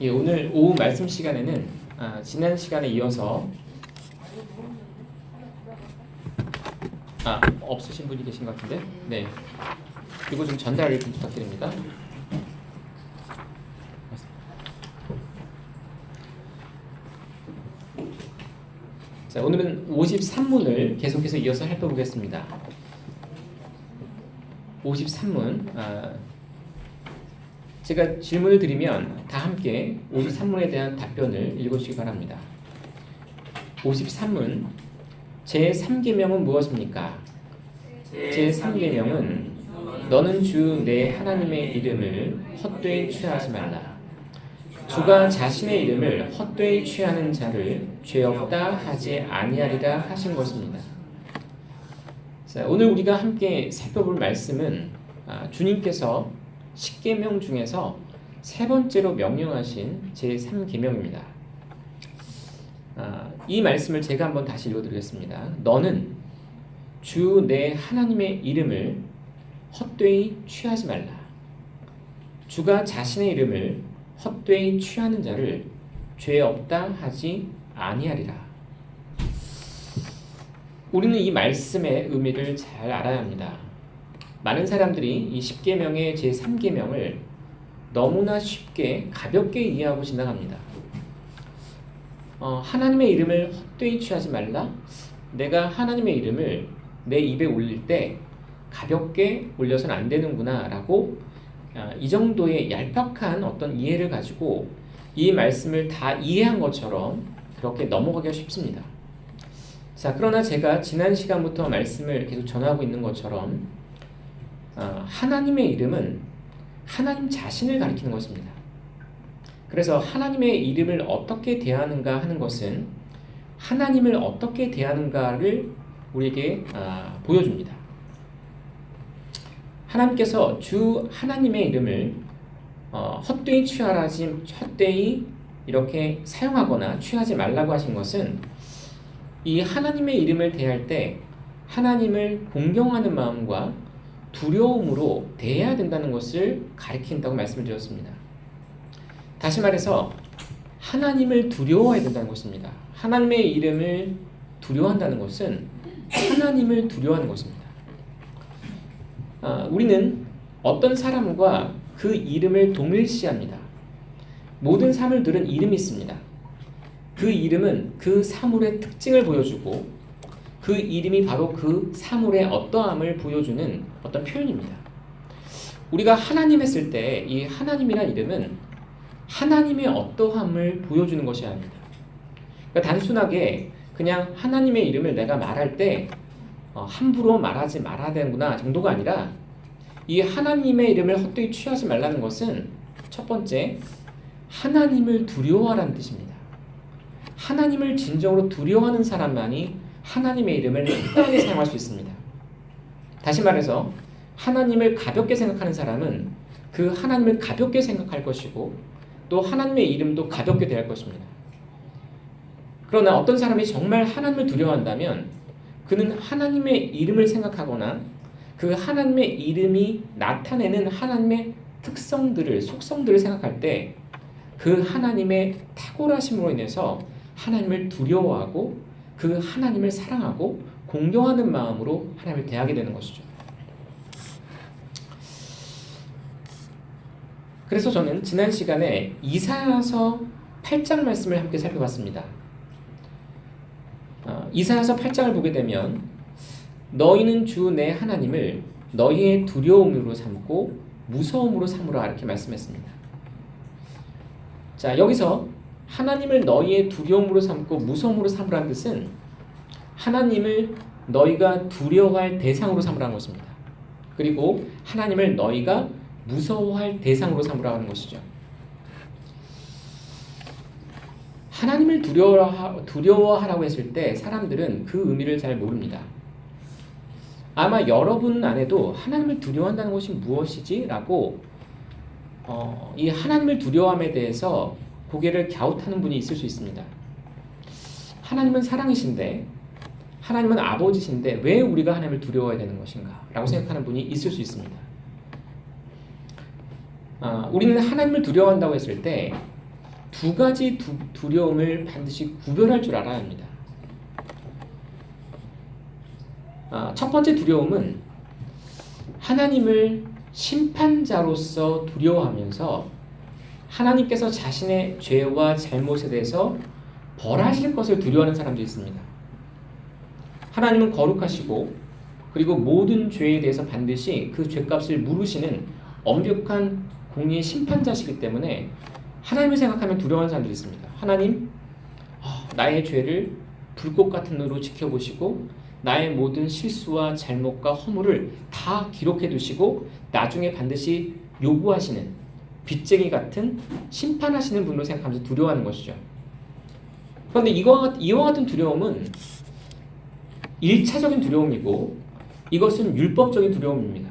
예, 오늘 오후 말씀 시간에는 지난 시간에 이어서 없으신 분이 계신 것 같은데, 네, 이거 좀 전달을 좀 부탁드립니다. 자, 오늘은 53문을 계속해서 이어서 살펴보겠습니다. 53문, 제가 질문을 드리면 다 함께 53문에 대한 답변을 읽어주시기 바랍니다. 53문, 제3계명은 무엇입니까? 제3계명은 너는 주 내 하나님의 이름을 헛되이 취하지 말라. 주가 자신의 이름을 헛되이 취하는 자를 죄 없다 하지 아니하리라 하신 것입니다. 자, 오늘 우리가 함께 살펴볼 말씀은 주님께서 10계명 중에서 세 번째로 명령하신 제3계명입니다. 이 말씀을 제가 한번 다시 읽어드리겠습니다. 너는 주 내 하나님의 이름을 헛되이 취하지 말라. 주가 자신의 이름을 헛되이 취하는 자를 죄 없다 하지 아니하리라. 우리는 이 말씀의 의미를 잘 알아야 합니다. 많은 사람들이 이 10계명의 제3계명을 너무나 쉽게 가볍게 이해하고 지나갑니다. 하나님의 이름을 헛되이 취하지 말라. 내가 하나님의 이름을 내 입에 올릴 때 가볍게 올려서는 안 되는구나 라고 이 정도의 얄팍한 어떤 이해를 가지고 이 말씀을 다 이해한 것처럼 그렇게 넘어가기가 쉽습니다. 자, 그러나 제가 지난 시간부터 말씀을 계속 전하고 있는 것처럼 하나님의 이름은 하나님 자신을 가리키는 것입니다. 그래서 하나님의 이름을 어떻게 대하는가 하는 것은 하나님을 어떻게 대하는가를 우리에게 보여줍니다. 하나님께서 주 하나님의 이름을 헛되이 헛되이 이렇게 사용하거나 취하지 말라고 하신 것은 이 하나님의 이름을 대할 때 하나님을 공경하는 마음과 두려움으로 대해야 된다는 것을 가리킨다고 말씀을 드렸습니다. 다시 말해서 하나님을 두려워해야 된다는 것입니다. 하나님의 이름을 두려워한다는 것은 하나님을 두려워하는 것입니다. 우리는 어떤 사람과 그 이름을 동일시합니다. 모든 사물들은 이름이 있습니다. 그 이름은 그 사물의 특징을 보여주고 그 이름이 바로 그 사물의 어떠함을 보여주는 어떤 표현입니다. 우리가 하나님 했을 때 이 하나님이란 이름은 하나님의 어떠함을 보여주는 것이 아닙니다. 그러니까 단순하게 그냥 하나님의 이름을 내가 말할 때 함부로 말하지 말아야 되는구나 정도가 아니라 이 하나님의 이름을 헛되이 취하지 말라는 것은 첫 번째, 하나님을 두려워하라는 뜻입니다. 하나님을 진정으로 두려워하는 사람만이 하나님의 이름을適当하게 사용할 수 있습니다. 다시 말해서 하나님을 가볍게 생각하는 사람은 그 하나님을 가볍게 생각할 것이고 또 하나님의 이름도 가볍게 대할 것입니다. 그러나 어떤 사람이 정말 하나님을 두려워한다면 그는 하나님의 이름을 생각하거나 그 하나님의 이름이 나타내는 하나님의 특성들을, 속성들을 생각할 때 그 하나님의 탁월하심으로 인해서 하나님을 두려워하고 그 하나님을 사랑하고 공경하는 마음으로 하나님을 대하게 되는 것이죠. 그래서 저는 지난 시간에 이사야서 8장 말씀을 함께 살펴봤습니다. 이사야서 8장을 보게 되면 너희는 주 내 하나님을 너희의 두려움으로 삼고 무서움으로 삼으라 이렇게 말씀했습니다. 자, 여기서 하나님을 너희의 두려움으로 삼고 무서움으로 삼으라는 뜻은 하나님을 너희가 두려워할 대상으로 삼으라는 것입니다. 그리고 하나님을 너희가 무서워할 대상으로 삼으라는 것이죠. 하나님을 두려워하라고 했을 때 사람들은 그 의미를 잘 모릅니다. 아마 여러분 안에도 하나님을 두려워한다는 것이 무엇이지? 라고 이 하나님을 두려워함에 대해서 고개를 갸웃하는 분이 있을 수 있습니다. 하나님은 사랑이신데 하나님은 아버지신데 왜 우리가 하나님을 두려워해야 되는 것인가? 라고 생각하는 분이 있을 수 있습니다. 우리는 하나님을 두려워한다고 했을 때 두 가지 두려움을 반드시 구별할 줄 알아야 합니다. 첫 번째 두려움은 하나님을 심판자로서 두려워하면서 하나님께서 자신의 죄와 잘못에 대해서 벌하실 것을 두려워하는 사람도 있습니다. 하나님은 거룩하시고 그리고 모든 죄에 대해서 반드시 그 죄값을 물으시는 엄격한 공의의 심판자시기 때문에 하나님을 생각하면 두려워하는 사람들이 있습니다. 하나님, 나의 죄를 불꽃 같은 눈으로 지켜보시고 나의 모든 실수와 잘못과 허물을 다 기록해 두시고 나중에 반드시 요구하시는 빚쟁이 같은 심판하시는 분으로 생각하면서 두려워하는 것이죠. 그런데 이와 같은 두려움은 1차적인 두려움이고 이것은 율법적인 두려움입니다.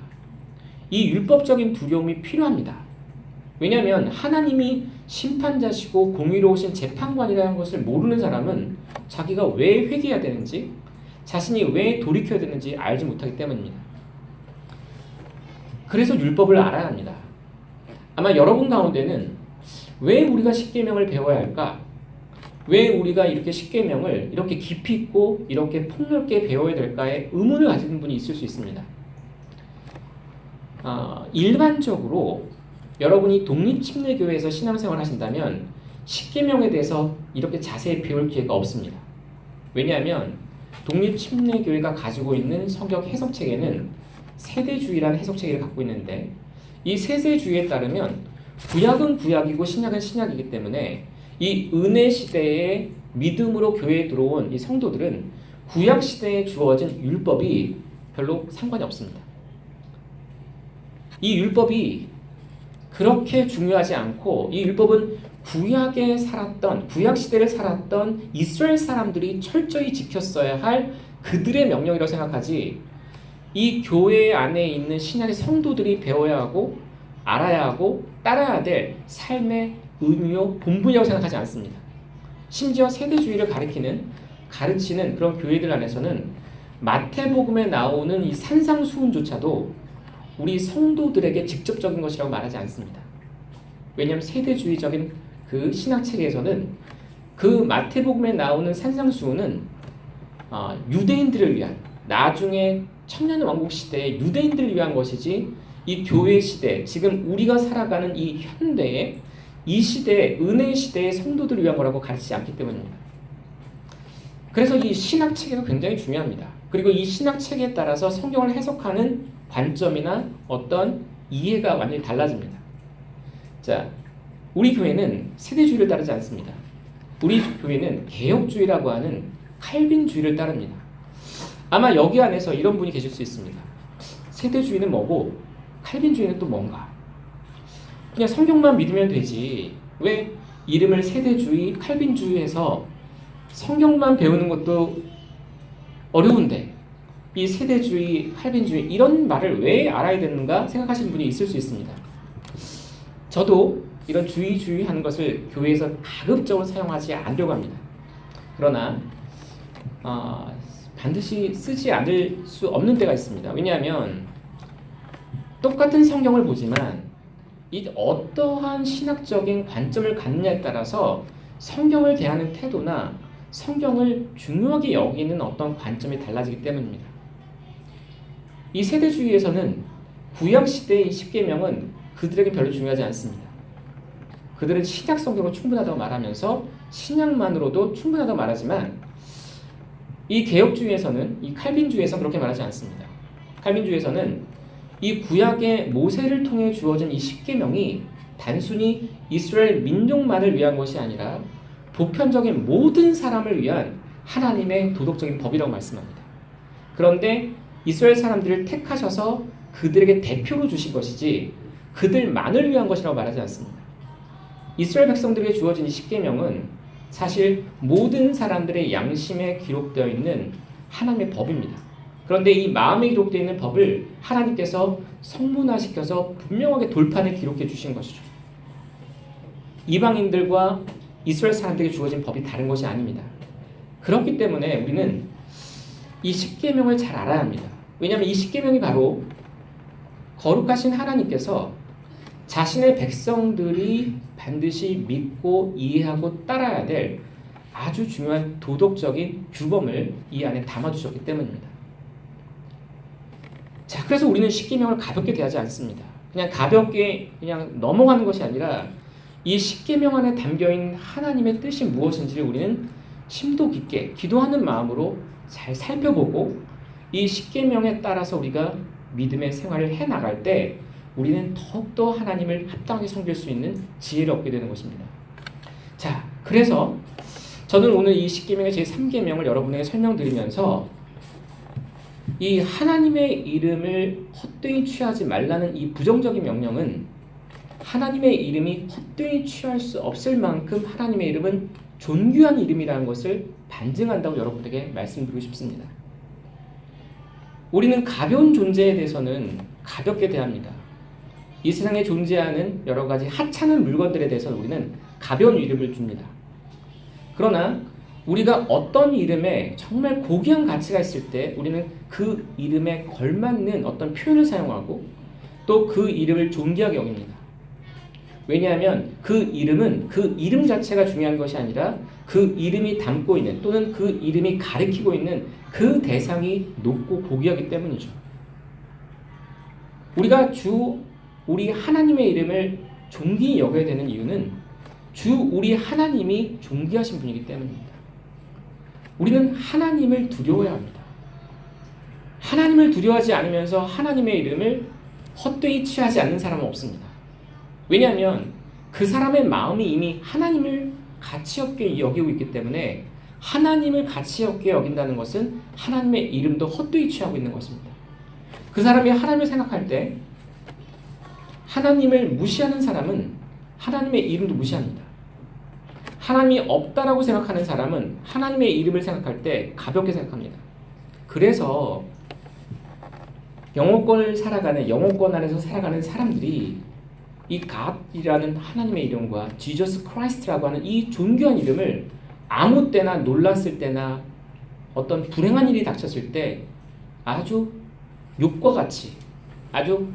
이 율법적인 두려움이 필요합니다. 왜냐하면 하나님이 심판자시고 공의로우신 재판관이라는 것을 모르는 사람은 자기가 왜 회개해야 되는지 자신이 왜 돌이켜야 되는지 알지 못하기 때문입니다. 그래서 율법을 알아야 합니다. 아마 여러분 가운데는 왜 우리가 십계명을 배워야 할까? 왜 우리가 이렇게 십계명을 이렇게 깊이 있고 이렇게 폭넓게 배워야 될까에 의문을 가지는 분이 있을 수 있습니다. 일반적으로 여러분이 독립침례교회에서 신앙생활을 하신다면 십계명에 대해서 이렇게 자세히 배울 기회가 없습니다. 왜냐하면 독립침례교회가 가지고 있는 성경 해석체계는 세대주의라는 해석체계를 갖고 있는데 이 세대주의에 따르면 구약은 구약이고 신약은 신약이기 때문에 이 은혜 시대에 믿음으로 교회에 들어온 이 성도들은 구약 시대에 주어진 율법이 별로 상관이 없습니다. 이 율법이 그렇게 중요하지 않고 이 율법은 구약에 살았던 구약 시대를 살았던 이스라엘 사람들이 철저히 지켰어야 할 그들의 명령이라고 생각하지 이 교회 안에 있는 신약의 성도들이 배워야 하고 알아야 하고 따라야 될 삶의 의미요 본분이라고 생각하지 않습니다. 심지어 세대주의를 가르치는 그런 교회들 안에서는 마태복음에 나오는 이 산상수훈조차도 우리 성도들에게 직접적인 것이라고 말하지 않습니다. 왜냐하면 세대주의적인 그 신학체계에서는 그 마태복음에 나오는 산상수훈은 유대인들을 위한 나중에 청년왕국 시대의 유대인들을 위한 것이지 이 교회 시대 지금 우리가 살아가는 이 현대의 이 시대 은혜 시대의 성도들을 위한 거라고 가르치지 않기 때문입니다. 그래서 이 신학체계가 굉장히 중요합니다. 그리고 이 신학체계에 따라서 성경을 해석하는 관점이나 어떤 이해가 완전히 달라집니다. 자, 우리 교회는 세대주의를 따르지 않습니다. 우리 교회는 개혁주의라고 하는 칼빈주의를 따릅니다. 아마 여기 안에서 이런 분이 계실 수 있습니다. 세대주의는 뭐고 칼빈주의는 또 뭔가? 그냥 성경만 믿으면 되지. 왜 이름을 세대주의, 칼빈주의해서 성경만 배우는 것도 어려운데 이 세대주의, 칼빈주의 이런 말을 왜 알아야 되는가 생각하시는 분이 있을 수 있습니다. 저도 이런 주의 하는 것을 교회에서 가급적으로 사용하지 않으려고 합니다. 그러나 반드시 쓰지 않을 수 없는 때가 있습니다. 왜냐하면 똑같은 성경을 보지만 이 어떠한 신학적인 관점을 갖느냐에 따라서 성경을 대하는 태도나 성경을 중요하게 여기는 어떤 관점이 달라지기 때문입니다. 이 세대주의에서는 구약시대의 십계명은 그들에게 별로 중요하지 않습니다. 그들은 신약 성경으로 충분하다고 말하면서 신약만으로도 충분하다고 말하지만 이 개혁주의에서는 이 칼빈주의에서는 그렇게 말하지 않습니다. 칼빈주의에서는 이 구약의 모세를 통해 주어진 이 십계명이 단순히 이스라엘 민족만을 위한 것이 아니라 보편적인 모든 사람을 위한 하나님의 도덕적인 법이라고 말씀합니다. 그런데 이스라엘 사람들을 택하셔서 그들에게 대표로 주신 것이지 그들만을 위한 것이라고 말하지 않습니다. 이스라엘 백성들에게 주어진 이 십계명은 사실 모든 사람들의 양심에 기록되어 있는 하나님의 법입니다. 그런데 이 마음에 기록되어 있는 법을 하나님께서 성문화시켜서 분명하게 돌판에 기록해 주신 것이죠. 이방인들과 이스라엘 사람들에게 주어진 법이 다른 것이 아닙니다. 그렇기 때문에 우리는 이 십계명을 잘 알아야 합니다. 왜냐하면 이 십계명이 바로 거룩하신 하나님께서 자신의 백성들이 반드시 믿고 이해하고 따라야 될 아주 중요한 도덕적인 규범을 이 안에 담아주셨기 때문입니다. 자, 그래서 우리는 십계명을 가볍게 대하지 않습니다. 그냥 가볍게 그냥 넘어가는 것이 아니라 이 십계명 안에 담겨있는 하나님의 뜻이 무엇인지를 우리는 심도 깊게 기도하는 마음으로 잘 살펴보고 이 십계명에 따라서 우리가 믿음의 생활을 해나갈 때 우리는 더욱더 하나님을 합당하게 섬길 수 있는 지혜를 얻게 되는 것입니다. 자, 그래서 저는 오늘 이 십계명의 제3계명을 여러분에게 설명드리면서 이 하나님의 이름을 헛되이 취하지 말라는 이 부정적인 명령은 하나님의 이름이 헛되이 취할 수 없을 만큼 하나님의 이름은 존귀한 이름이라는 것을 반증한다고 여러분에게 말씀드리고 싶습니다. 우리는 가벼운 존재에 대해서는 가볍게 대합니다. 이 세상에 존재하는 여러 가지 하찮은 물건들에 대해서는 우리는 가벼운 이름을 줍니다. 그러나 우리가 어떤 이름에 정말 고귀한 가치가 있을 때 우리는 그 이름에 걸맞는 어떤 표현을 사용하고 또 그 이름을 존귀하게 여깁니다. 왜냐하면 그 이름은 그 이름 자체가 중요한 것이 아니라 그 이름이 담고 있는 또는 그 이름이 가리키고 있는 그 대상이 높고 고귀하기 때문이죠. 우리가 우리 하나님의 이름을 존귀히 여겨야 되는 이유는 우리 하나님이 존귀하신 분이기 때문입니다. 우리는 하나님을 두려워해야 합니다. 하나님을 두려워하지 않으면서 하나님의 이름을 헛되이 취하지 않는 사람은 없습니다. 왜냐하면 그 사람의 마음이 이미 하나님을 가치 없게 여기고 있기 때문에 하나님을 가치 없게 여긴다는 것은 하나님의 이름도 헛되이 취하고 있는 것입니다. 그 사람이 하나님을 생각할 때 하나님을 무시하는 사람은 하나님의 이름도 무시합니다. 하나님이 없다라고 생각하는 사람은 하나님의 이름을 생각할 때 가볍게 생각합니다. 그래서 영어권 안에서 살아가는 사람들이 이 God이라는 하나님의 이름과 Jesus Christ라고 하는 이 존귀한 이름을 아무 때나 놀랐을 때나 어떤 불행한 일이 닥쳤을 때 아주 욕과 같이 아주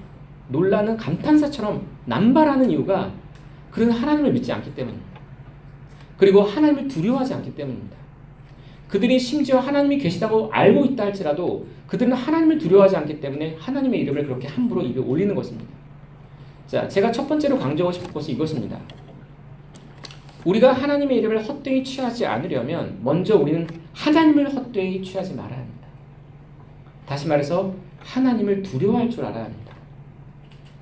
놀라는 감탄사처럼 남발하는 이유가 그들은 하나님을 믿지 않기 때문입니다. 그리고 하나님을 두려워하지 않기 때문입니다. 그들이 심지어 하나님이 계시다고 알고 있다 할지라도 그들은 하나님을 두려워하지 않기 때문에 하나님의 이름을 그렇게 함부로 입에 올리는 것입니다. 자, 제가 첫 번째로 강조하고 싶은 것은 이것입니다. 우리가 하나님의 이름을 헛되이 취하지 않으려면 먼저 우리는 하나님을 헛되이 취하지 말아야 합니다. 다시 말해서 하나님을 두려워할 줄 알아야 합니다.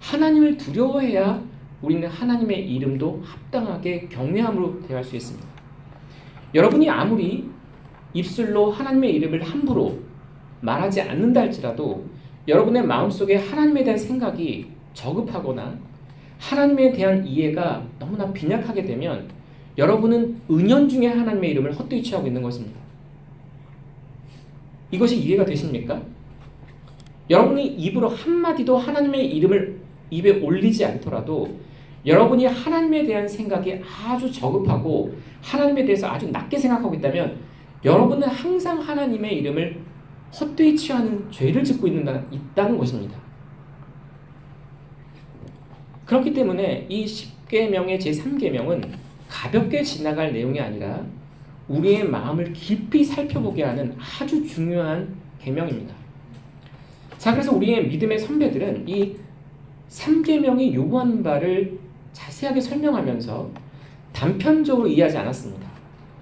하나님을 두려워해야 우리는 하나님의 이름도 합당하게 경외함으로 대할 수 있습니다. 여러분이 아무리 입술로 하나님의 이름을 함부로 말하지 않는다 할지라도 여러분의 마음속에 하나님에 대한 생각이 저급하거나 하나님에 대한 이해가 너무나 빈약하게 되면 여러분은 은연중에 하나님의 이름을 헛되이 취하고 있는 것입니다. 이것이 이해가 되십니까? 여러분이 입으로 한마디도 하나님의 이름을 입에 올리지 않더라도 여러분이 하나님에 대한 생각이 아주 저급하고 하나님에 대해서 아주 낮게 생각하고 있다면 여러분은 항상 하나님의 이름을 헛되이 취하는 죄를 짓고 있다는 것입니다. 그렇기 때문에 이 10계명의 제3계명은 가볍게 지나갈 내용이 아니라 우리의 마음을 깊이 살펴보게 하는 아주 중요한 계명입니다. 자, 그래서 우리의 믿음의 선배들은 이 3계명이 요구하는 바를 자세하게 설명하면서 단편적으로 이해하지 않았습니다.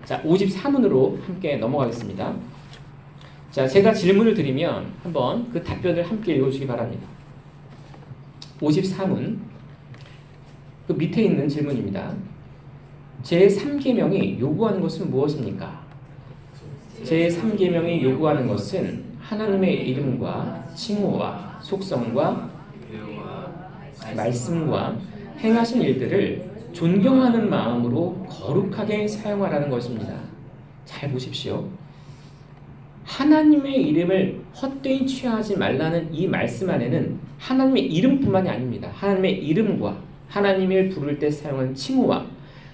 자, 54문으로 함께 넘어가겠습니다. 자, 제가 질문을 드리면 한번 그 답변을 함께 읽어주시기 바랍니다. 54문 그 밑에 있는 질문입니다. 제3계명이 요구하는 것은 무엇입니까? 제3계명이 요구하는 것은 하나님의 이름과 칭호와 속성과 말씀과 행하신 일들을 존경하는 마음으로 거룩하게 사용하라는 것입니다. 잘 보십시오. 하나님의 이름을 헛되이 취하지 말라는 이 말씀 안에는 하나님의 이름뿐만이 아닙니다. 하나님의 이름과 하나님을 부를 때 사용한 칭호와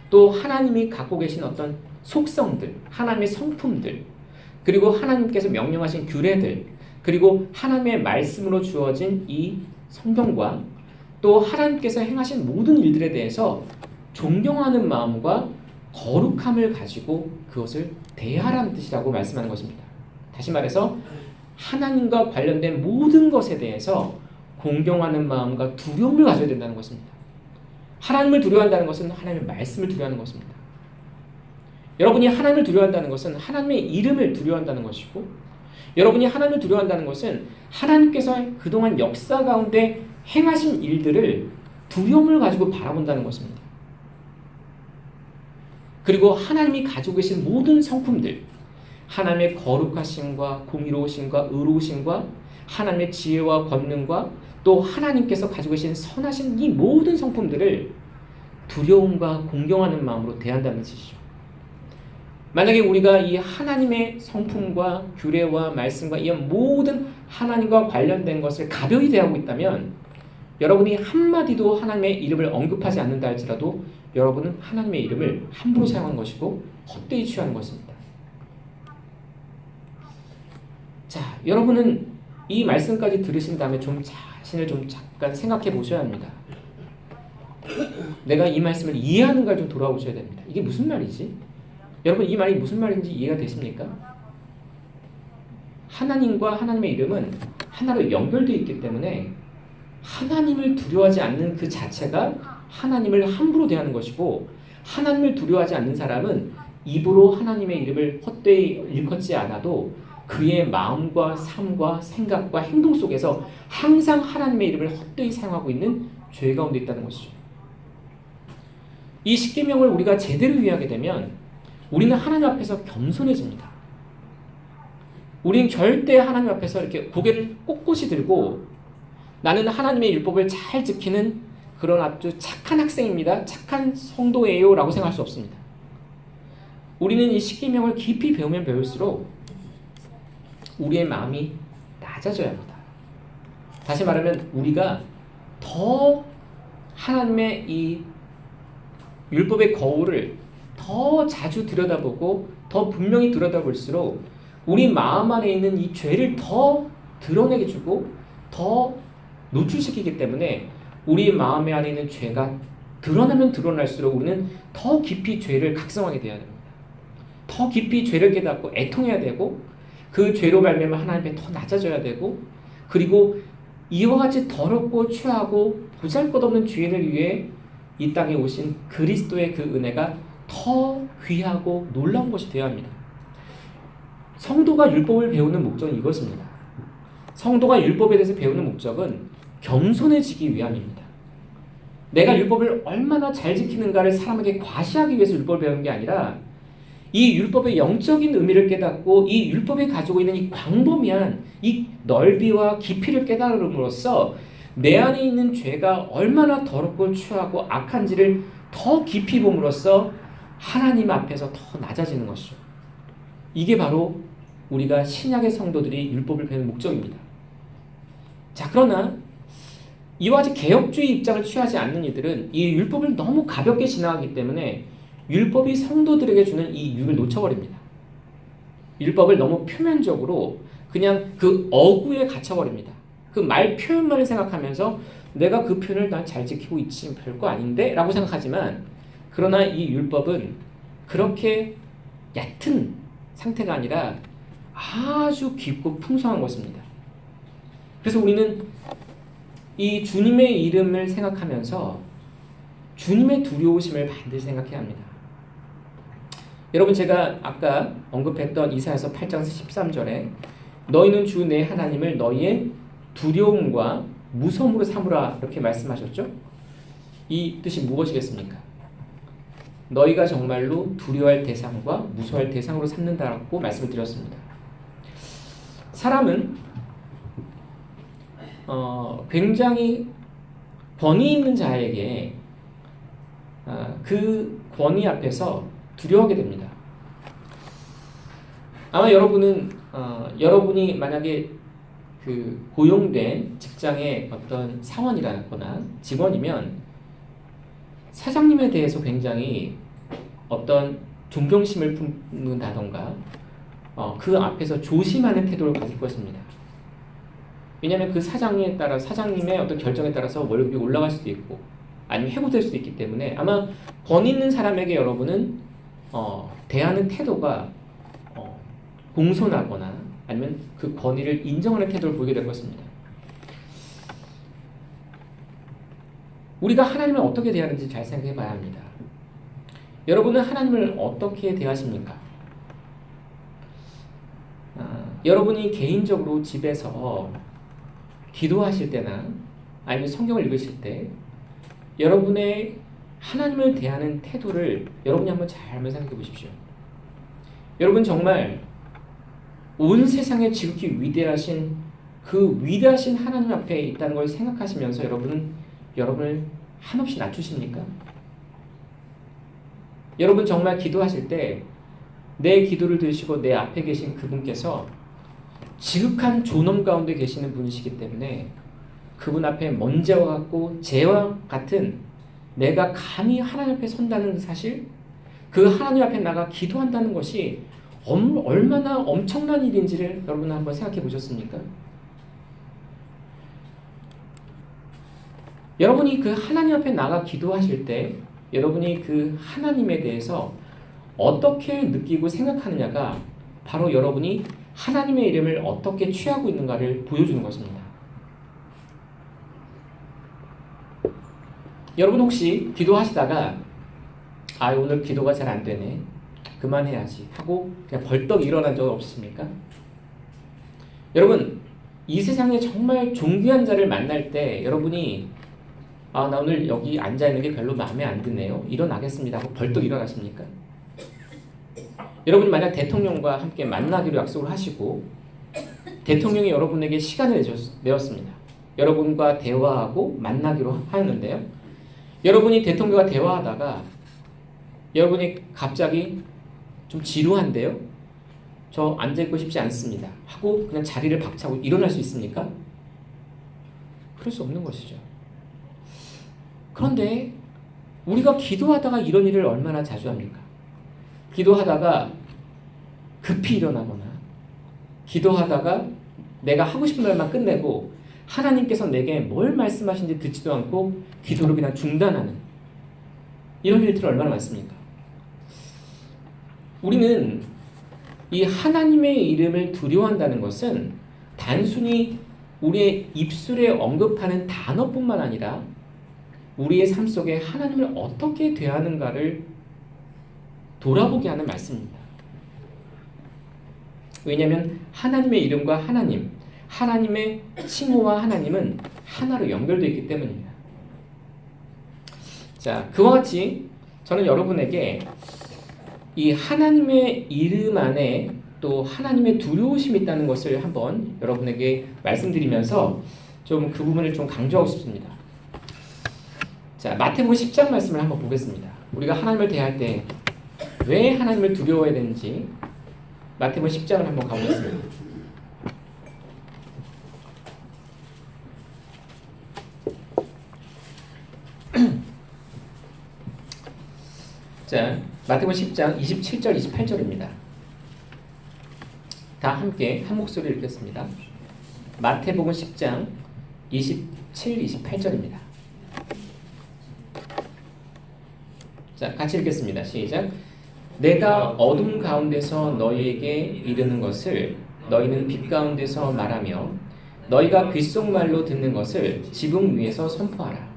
또 하나님이 갖고 계신 어떤 속성들, 하나님의 성품들, 그리고 하나님께서 명령하신 규례들, 그리고 하나님의 말씀으로 주어진 이 성경과 또 하나님께서 행하신 모든 일들에 대해서 존경하는 마음과 거룩함을 가지고 그것을 대하라는 뜻이라고 말씀하는 것입니다. 다시 말해서 하나님과 관련된 모든 것에 대해서 공경하는 마음과 두려움을 가져야 된다는 것입니다. 하나님을 두려워한다는 것은 하나님의 말씀을 두려워하는 것입니다. 여러분이 하나님을 두려워한다는 것은 하나님의 이름을 두려워한다는 것이고, 여러분이 하나님을 두려워한다는 것은 하나님께서 그동안 역사 가운데 행하신 일들을 두려움을 가지고 바라본다는 것입니다. 그리고 하나님이 가지고 계신 모든 성품들, 하나님의 거룩하심과 공의로우심과 의로우심과 하나님의 지혜와 권능과 또 하나님께서 가지고 계신 선하신 이 모든 성품들을 두려움과 공경하는 마음으로 대한다는 뜻이죠. 만약에 우리가 이 하나님의 성품과 규례와 말씀과 이 모든 하나님과 관련된 것을 가벼이 대하고 있다면 여러분이 한마디도 하나님의 이름을 언급하지 않는다 할지라도 여러분은 하나님의 이름을 함부로 사용한 것이고 헛되이 취하는 것입니다. 자, 여러분은 이 말씀까지 들으신 다음에 좀 자신을 좀 잠깐 생각해 보셔야 합니다. 내가 이 말씀을 이해하는가 좀 돌아보셔야 됩니다. 이게 무슨 말이지? 여러분 이 말이 무슨 말인지 이해가 되십니까? 하나님과 하나님의 이름은 하나로 연결되어 있기 때문에 하나님을 두려워하지 않는 그 자체가 하나님을 함부로 대하는 것이고, 하나님을 두려워하지 않는 사람은 입으로 하나님의 이름을 헛되이 일컫지 않아도 그의 마음과 삶과 생각과 행동 속에서 항상 하나님의 이름을 헛되이 사용하고 있는 죄 가운데 있다는 것이죠. 이 십계명을 우리가 제대로 이해하게 되면 우리는 하나님 앞에서 겸손해집니다. 우리는 절대 하나님 앞에서 이렇게 고개를 꼿꼿이 들고 나는 하나님의 율법을 잘 지키는 그런 아주 착한 학생입니다, 착한 성도예요 라고 생각할 수 없습니다. 우리는 이 십계명을 깊이 배우면 배울수록 우리의 마음이 낮아져야 합니다. 다시 말하면 우리가 더 하나님의 이 율법의 거울을 더 자주 들여다보고 더 분명히 들여다볼수록 우리 마음 안에 있는 이 죄를 더 드러내게 주고 더 노출시키기 때문에 우리 마음 안에 있는 죄가 드러나면 드러날수록 우리는 더 깊이 죄를 각성하게 되어야 됩니다. 더 깊이 죄를 깨닫고 애통해야 되고 그 죄로 말미암아 하나님 앞에 더 낮아져야 되고, 그리고 이와 같이 더럽고 추하고 보잘것없는 죄인을 위해 이 땅에 오신 그리스도의 그 은혜가 더 귀하고 놀라운 것이 되어야 합니다. 성도가 율법을 배우는 목적은 이것입니다. 성도가 율법에 대해서 배우는 목적은 겸손해지기 위함입니다. 내가 율법을 얼마나 잘 지키는가를 사람에게 과시하기 위해서 율법을 배우는 게 아니라 이 율법의 영적인 의미를 깨닫고 이 율법이 가지고 있는 이 광범위한 이 넓이와 깊이를 깨달음으로써 내 안에 있는 죄가 얼마나 더럽고 추하고 악한지를 더 깊이 봄으로써 하나님 앞에서 더 낮아지는 것이죠. 이게 바로 우리가 신약의 성도들이 율법을 배우는 목적입니다. 자, 그러나 이와 같이 개혁주의 입장을 취하지 않는 이들은 이 율법을 너무 가볍게 지나가기 때문에 율법이 성도들에게 주는 이 유익을 놓쳐버립니다. 율법을 너무 표면적으로 그냥 그 어구에 갇혀버립니다. 그 말 표현만을 생각하면서 내가 그 표현을 난 잘 지키고 있지 별거 아닌데 라고 생각하지만, 그러나 이 율법은 그렇게 얕은 상태가 아니라 아주 깊고 풍성한 것입니다. 그래서 우리는 이 주님의 이름을 생각하면서 주님의 두려우심을 반드시 생각해야 합니다. 여러분, 제가 아까 언급했던 이사야서 8장 13절에 너희는 주 내 하나님을 너희의 두려움과 무서움으로 삼으라 이렇게 말씀하셨죠? 이 뜻이 무엇이겠습니까? 너희가 정말로 두려워할 대상과 무서워할 대상으로 삼는다라고 말씀을 드렸습니다. 사람은 굉장히 권위 있는 자에게 그 권위 앞에서 두려워하게 됩니다. 아마 여러분이 만약에 그 고용된 직장의 어떤 사원이라거나 직원이면 사장님에 대해서 굉장히 어떤 존경심을 품는다던가 그 앞에서 조심하는 태도를 가질 것입니다. 왜냐하면 그 사장님의 어떤 결정에 따라서 월급이 올라갈 수도 있고 아니면 해고될 수도 있기 때문에 아마 권위 있는 사람에게 여러분은 대하는 태도가 공손하거나 아니면 그 권위를 인정하는 태도를 보이게 될 것입니다. 우리가 하나님을 어떻게 대하는지 잘 생각해 봐야 합니다. 여러분은 하나님을 어떻게 대하십니까? 여러분이 개인적으로 집에서 기도하실 때나 아니면 성경을 읽으실 때 여러분의 하나님을 대하는 태도를 여러분이 한번 잘 생각해 보십시오. 여러분 정말 온 세상에 지극히 위대하신 그 위대하신 하나님 앞에 있다는 걸 생각하시면서 여러분은 여러분을 한없이 낮추십니까? 여러분 정말 기도하실 때 내 기도를 들으시고 내 앞에 계신 그분께서 지극한 존엄 가운데 계시는 분이시기 때문에 그분 앞에 먼지와 같고 재와 같은 내가 감히 하나님 앞에 선다는 사실, 그 하나님 앞에 나가 기도한다는 것이 얼마나 엄청난 일인지를 여러분 한번 생각해 보셨습니까? 여러분이 그 하나님 앞에 나가 기도하실 때 여러분이 그 하나님에 대해서 어떻게 느끼고 생각하느냐가 바로 여러분이 하나님의 이름을 어떻게 취하고 있는가를 보여주는 것입니다. 여러분 혹시 기도하시다가 오늘 기도가 잘 안 되네, 그만해야지 하고 그냥 벌떡 일어난 적 없으십니까? 여러분 이 세상에 정말 존귀한 자를 만날 때 여러분이 나 오늘 여기 앉아있는 게 별로 마음에 안 드네요, 일어나겠습니다 하고 벌떡 일어나십니까? 여러분이 만약 대통령과 함께 만나기로 약속을 하시고 대통령이 여러분에게 시간을 내었습니다. 여러분과 대화하고 만나기로 하였는데요, 여러분이 대통령과 대화하다가 여러분이 갑자기 좀 지루한데요, 저 앉아있고 싶지 않습니다 하고 그냥 자리를 박차고 일어날 수 있습니까? 그럴 수 없는 것이죠. 그런데 우리가 기도하다가 이런 일을 얼마나 자주 합니까? 기도하다가 급히 일어나거나 기도하다가 내가 하고 싶은 말만 끝내고 하나님께서 내게 뭘 말씀하신지 듣지도 않고 기도를 그냥 중단하는 이런 일들이 얼마나 많습니까? 우리는 이 하나님의 이름을 두려워한다는 것은 단순히 우리의 입술에 언급하는 단어뿐만 아니라 우리의 삶 속에 하나님을 어떻게 대하는가를 돌아보게 하는 말씀입니다. 왜냐하면 하나님의 이름과 하나님의 칭호와 하나님은 하나로 연결되어 있기 때문입니다. 자, 그와 같이 저는 여러분에게 이 하나님의 이름 안에 또 하나님의 두려우심이 있다는 것을 한번 여러분에게 말씀드리면서 좀 그 부분을 좀 강조하고 싶습니다. 자, 마태복음 10장 말씀을 한번 보겠습니다. 우리가 하나님을 대할 때 왜 하나님을 두려워해야 되는지 마태복음 10장을 한번 가보겠습니다. 자, 마태복음 10장 27절 28절입니다. 다 함께 한 목소리 읽겠습니다. 마태복음 10장 27, 28절입니다. 자, 같이 읽겠습니다. 시작. 내가 어둠 가운데서 너희에게 이르는 것을 너희는 빛 가운데서 말하며 너희가 귓속말로 듣는 것을 지붕 위에서 선포하라.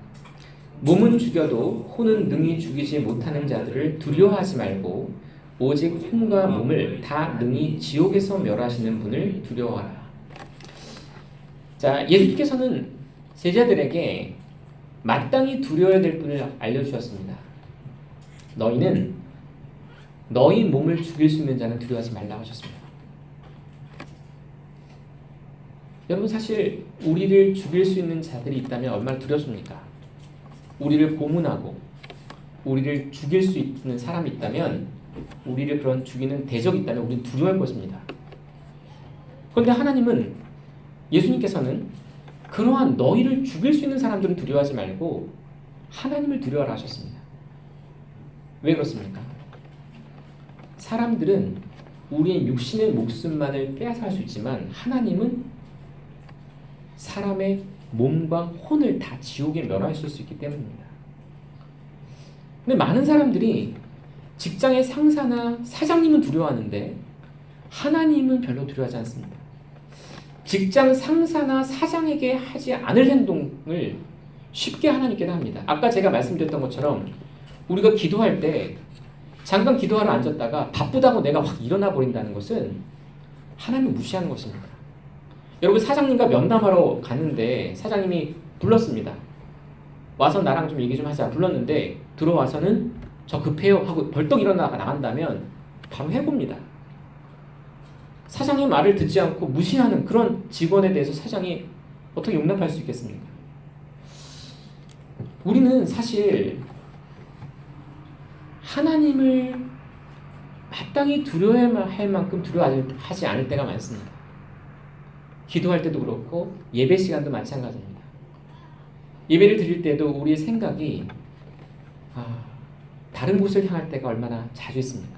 몸은 죽여도 혼은 능히 죽이지 못하는 자들을 두려워하지 말고 오직 혼과 몸을 다 능히 지옥에서 멸하시는 분을 두려워하라. 자, 예수님께서는 제자들에게 마땅히 두려워야 될 분을 알려주셨습니다. 너희는 너희 몸을 죽일 수 있는 자는 두려워하지 말라고 하셨습니다. 여러분 사실 우리를 죽일 수 있는 자들이 있다면 얼마나 두렵습니까? 우리를 고문하고 우리를 죽일 수 있는 사람이 있다면, 우리를 그런 죽이는 대적이 있다면 우리는 두려워할 것입니다. 그런데 하나님은, 예수님께서는 그러한 너희를 죽일 수 있는 사람들은 두려워하지 말고 하나님을 두려워하라 하셨습니다. 왜 그렇습니까? 사람들은 우리의 육신의 목숨만을 빼앗아갈 수 있지만 하나님은 사람의 몸과 혼을 다 지옥에 멸하실 수 있기 때문입니다. 근데 많은 사람들이 직장의 상사나 사장님은 두려워하는데 하나님은 별로 두려워하지 않습니다. 직장 상사나 사장에게 하지 않을 행동을 쉽게 하나님께는 합니다. 아까 제가 말씀드렸던 것처럼 우리가 기도할 때 잠깐 기도하러 앉았다가 바쁘다고 내가 확 일어나 버린다는 것은 하나님을 무시하는 것입니다. 여러분, 사장님과 면담하러 갔는데 사장님이 불렀습니다. 와서 나랑 좀 얘기 좀 하자 불렀는데 들어와서는 저 급해요 하고 벌떡 일어나가 나간다면 바로 해고입니다. 사장의 말을 듣지 않고 무시하는 그런 직원에 대해서 사장이 어떻게 용납할 수 있겠습니까? 우리는 사실 하나님을 마땅히 두려워할 만큼 두려워하지 않을 때가 많습니다. 기도할 때도 그렇고 예배 시간도 마찬가지입니다. 예배를 드릴 때도 우리의 생각이 다른 곳을 향할 때가 얼마나 자주 있습니까?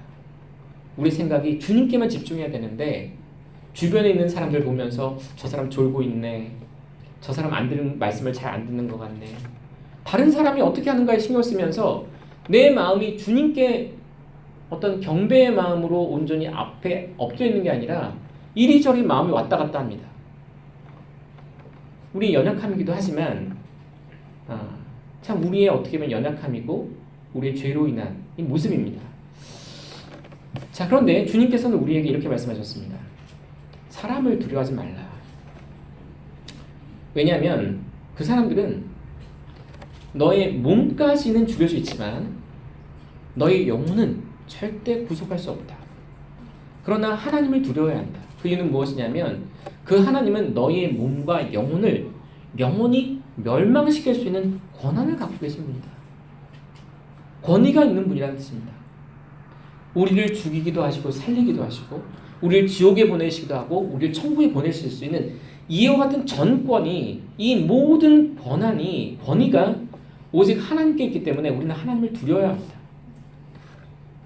우리 생각이 주님께만 집중해야 되는데 주변에 있는 사람들 보면서 저 사람 졸고 있네, 저 사람 안 듣는 말씀을 잘 안 듣는 것 같네, 다른 사람이 어떻게 하는가에 신경 쓰면서 내 마음이 주님께 어떤 경배의 마음으로 온전히 앞에 엎드려 있는 게 아니라 이리저리 마음이 왔다 갔다 합니다. 우리 연약함이기도 하지만 참 우리의 어떻게 보면 연약함이고 우리의 죄로 인한 이 모습입니다. 자, 그런데 주님께서는 우리에게 이렇게 말씀하셨습니다. 사람을 두려워하지 말라. 왜냐하면 그 사람들은 너의 몸까지는 죽일 수 있지만 너의 영혼은 절대 구속할 수 없다. 그러나 하나님을 두려워해야 한다. 그 이유는 무엇이냐면 그 하나님은 너의 몸과 영혼을 영원히 멸망시킬 수 있는 권한을 갖고 계십니다. 권위가 있는 분이라는 뜻입니다. 우리를 죽이기도 하시고 살리기도 하시고 우리를 지옥에 보내시기도 하고 우리를 천국에 보내실 수 있는 이와 같은 전권이, 이 모든 권위가 오직 하나님께 있기 때문에 우리는 하나님을 두려워야 합니다.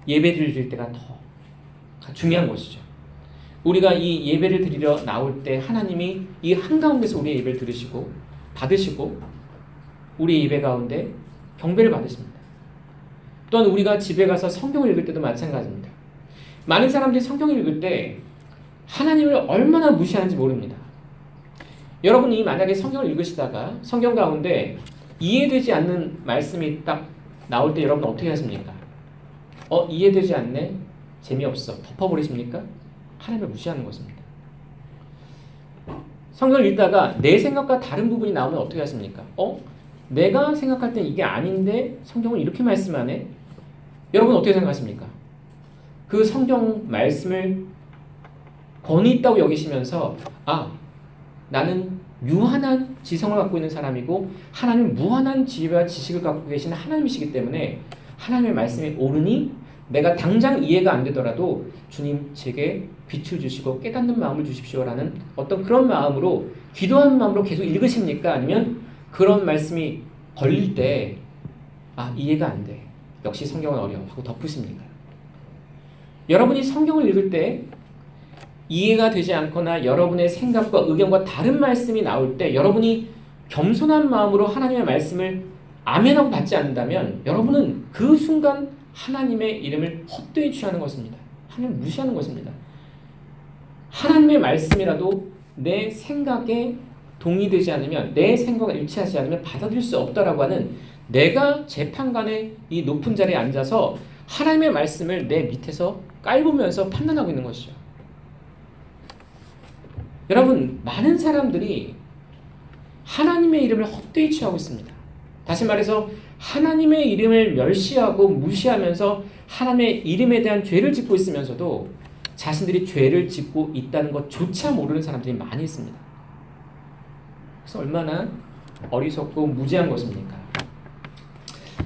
예배를 드릴 때가 더 중요한 것이죠. 우리가 이 예배를 드리러 나올 때 하나님이 이 한가운데서 우리의 예배를 들으시고 받으시고 우리의 예배 가운데 경배를 받으십니다. 또한 우리가 집에 가서 성경을 읽을 때도 마찬가지입니다. 많은 사람들이 성경을 읽을 때 하나님을 얼마나 무시하는지 모릅니다. 여러분이 만약에 성경을 읽으시다가 성경 가운데 이해되지 않는 말씀이 딱 나올 때 여러분 어떻게 하십니까? 이해되지 않네? 재미없어. 덮어버리십니까? 하나님을 무시하는 것입니다. 성경을 읽다가 내 생각과 다른 부분이 나오면 어떻게 하십니까? 내가 생각할 땐 이게 아닌데 성경은 이렇게 말씀하네? 여러분 어떻게 생각하십니까? 그 성경 말씀을 권위 있다고 여기시면서 나는 유한한 지성을 갖고 있는 사람이고 하나님은 무한한 지혜와 지식을 갖고 계신 하나님이시기 때문에 하나님의 말씀이 옳으니 내가 당장 이해가 안 되더라도 주님 제게 빛을 주시고 깨닫는 마음을 주십시오라는 어떤 그런 마음으로 기도하는 마음으로 계속 읽으십니까? 아니면 그런 말씀이 걸릴 때 이해가 안 돼. 역시 성경은 어려워 하고 덮으십니까? 여러분이 성경을 읽을 때 이해가 되지 않거나 여러분의 생각과 의견과 다른 말씀이 나올 때 여러분이 겸손한 마음으로 하나님의 말씀을 아멘하고 받지 않는다면 여러분은 그 순간 하나님의 이름을 헛되이 취하는 것입니다. 하나님을 무시하는 것입니다. 하나님의 말씀이라도 내 생각에 동의되지 않으면, 내 생각과 일치하지 않으면 받아들일 수 없다라고 하는, 내가 재판관의 이 높은 자리에 앉아서 하나님의 말씀을 내 밑에서 깔보면서 판단하고 있는 것이죠. 여러분, 많은 사람들이 하나님의 이름을 헛되이 취하고 있습니다. 다시 말해서 하나님의 이름을 멸시하고 무시하면서 하나님의 이름에 대한 죄를 짓고 있으면서도 자신들이 죄를 짓고 있다는 것조차 모르는 사람들이 많이 있습니다. 그래서 얼마나 어리석고 무지한 것입니까?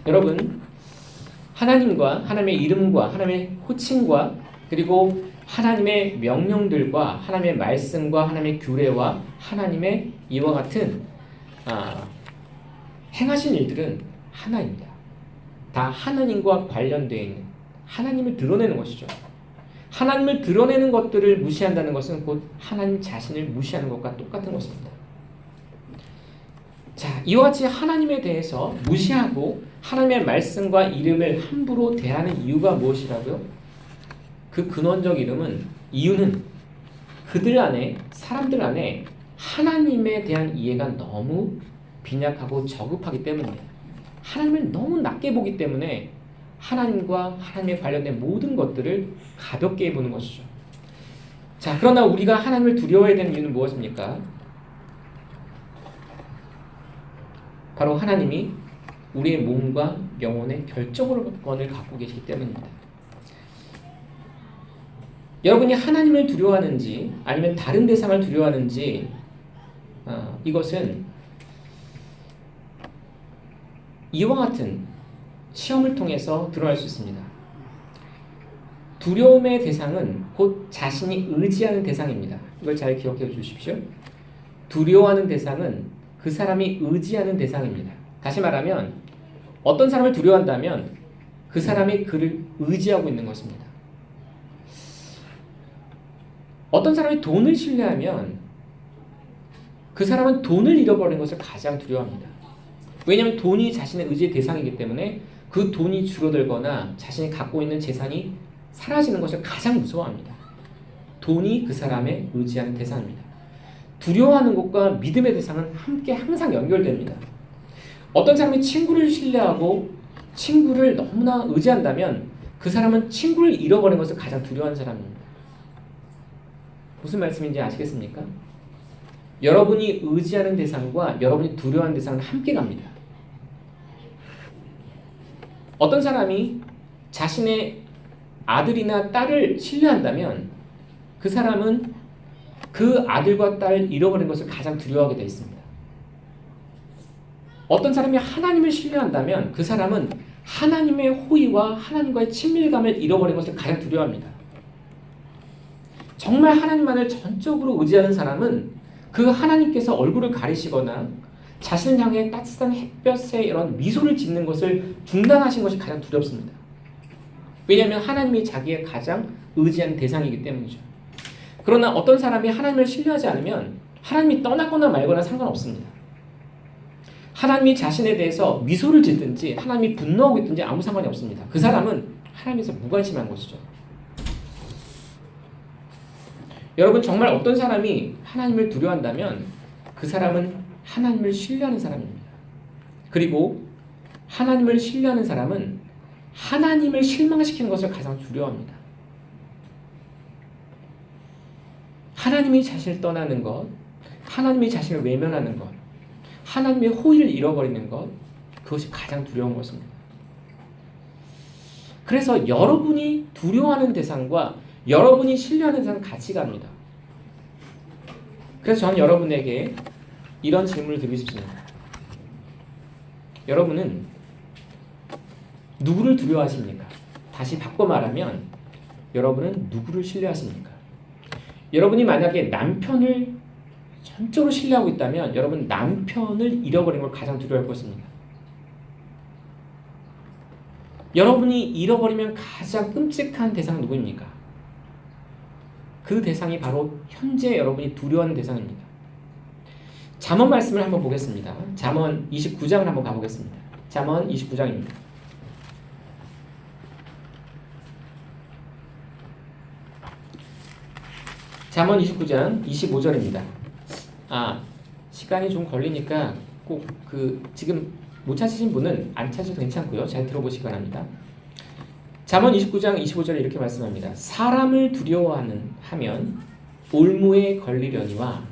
여러분, 하나님과 하나님의 이름과 하나님의 호칭과 그리고 하나님의 명령들과 하나님의 말씀과 하나님의 규례와 하나님의 이와 같은 행하신 일들은 하나입니다. 다 하나님과 관련되어 있는, 하나님을 드러내는 것이죠. 하나님을 드러내는 것들을 무시한다는 것은 곧 하나님 자신을 무시하는 것과 똑같은 것입니다. 이와 같이 하나님에 대해서 무시하고 하나님의 말씀과 이름을 함부로 대하는 이유가 무엇이라고요? 그 근원적 이유는 그들 안에, 사람들 안에 하나님에 대한 이해가 너무 빈약하고 저급하기 때문이에요. 하나님을 너무 낮게 보기 때문에 하나님과 하나님에 관련된 모든 것들을 가볍게 보는 것이죠. 자, 그러나 우리가 하나님을 두려워해야 되는 이유는 무엇입니까? 바로 하나님이 우리의 몸과 영혼의 결정권을 갖고 계시기 때문입니다. 여러분이 하나님을 두려워하는지 아니면 다른 대상을 두려워하는지 이것은 이와 같은 시험을 통해서 드러날 수 있습니다. 두려움의 대상은 곧 자신이 의지하는 대상입니다. 이걸 잘 기억해 주십시오. 두려워하는 대상은 그 사람이 의지하는 대상입니다. 다시 말하면 어떤 사람을 두려워한다면 그 사람이 그를 의지하고 있는 것입니다. 어떤 사람이 돈을 신뢰하면 그 사람은 돈을 잃어버리는 것을 가장 두려워합니다. 왜냐하면 돈이 자신의 의지의 대상이기 때문에 그 돈이 줄어들거나 자신이 갖고 있는 재산이 사라지는 것을 가장 무서워합니다. 돈이 그 사람의 의지하는 대상입니다. 두려워하는 것과 믿음의 대상은 함께 항상 연결됩니다. 어떤 사람이 친구를 신뢰하고 친구를 너무나 의지한다면 그 사람은 친구를 잃어버리는 것을 가장 두려워하는 사람입니다. 무슨 말씀인지 아시겠습니까? 여러분이 의지하는 대상과 여러분이 두려워하는 대상은 함께 갑니다. 어떤 사람이 자신의 아들이나 딸을 신뢰한다면 그 사람은 그 아들과 딸을 잃어버린 것을 가장 두려워하게 되어 있습니다. 어떤 사람이 하나님을 신뢰한다면 그 사람은 하나님의 호의와 하나님과의 친밀감을 잃어버린 것을 가장 두려워합니다. 정말 하나님만을 전적으로 의지하는 사람은 그 하나님께서 얼굴을 가리시거나 자신을 향해 따뜻한 햇볕에 이런 미소를 짓는 것을 중단하신 것이 가장 두렵습니다. 왜냐하면 하나님이 자기의 가장 의지하는 대상이기 때문이죠. 그러나 어떤 사람이 하나님을 신뢰하지 않으면 하나님이 떠나거나 말거나 상관없습니다. 하나님이 자신에 대해서 미소를 짓든지 하나님이 분노하고 있든지 아무 상관이 없습니다. 그 사람은 하나님에서 무관심한 것이죠. 여러분, 정말 어떤 사람이 하나님을 두려워한다면 그 사람은 하나님을 신뢰하는 사람입니다. 그리고 하나님을 신뢰하는 사람은 하나님을 실망시키는 것을 가장 두려워합니다. 하나님이 자신을 떠나는 것, 하나님이 자신을 외면하는 것, 하나님의 호의를 잃어버리는 것, 그것이 가장 두려운 것입니다. 그래서 여러분이 두려워하는 대상과 여러분이 신뢰하는 대상은 같이 갑니다. 그래서 저는 여러분에게 이런 질문을 드리고 싶습니다. 여러분은 누구를 두려워하십니까? 다시 바꿔 말하면 여러분은 누구를 신뢰하십니까? 여러분이 만약에 남편을 전적으로 신뢰하고 있다면 여러분 남편을 잃어버린 걸 가장 두려워할 것입니다. 여러분이 잃어버리면 가장 끔찍한 대상은 누구입니까? 그 대상이 바로 현재 여러분이 두려워하는 대상입니다. 잠언 말씀을 한번 보겠습니다. 잠언 29장을 한번 가보겠습니다. 잠언 29장입니다. 잠언 29장 25절입니다. 시간이 좀 걸리니까 꼭 지금 못 찾으신 분은 안 찾으셔도 괜찮고요. 잘 들어보시기 바랍니다. 잠언 29장 25절에 이렇게 말씀합니다. 사람을 하면 올무에 걸리려니와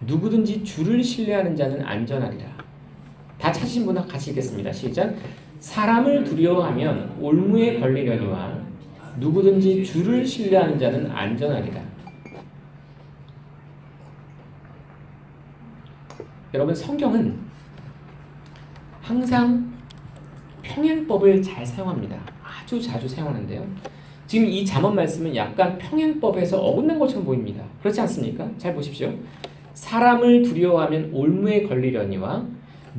누구든지 주를 신뢰하는 자는 안전하리라. 다 찾으신 분은 같이 읽겠습니다. 시작. 사람을 두려워하면 올무에 걸리려니와 누구든지 주를 신뢰하는 자는 안전하리라. 여러분, 성경은 항상 평행법을 잘 사용합니다. 아주 자주 사용하는데요. 지금 이 잠언 말씀은 약간 평행법에서 어긋난 것처럼 보입니다. 그렇지 않습니까? 잘 보십시오. 사람을 두려워하면 올무에 걸리려니와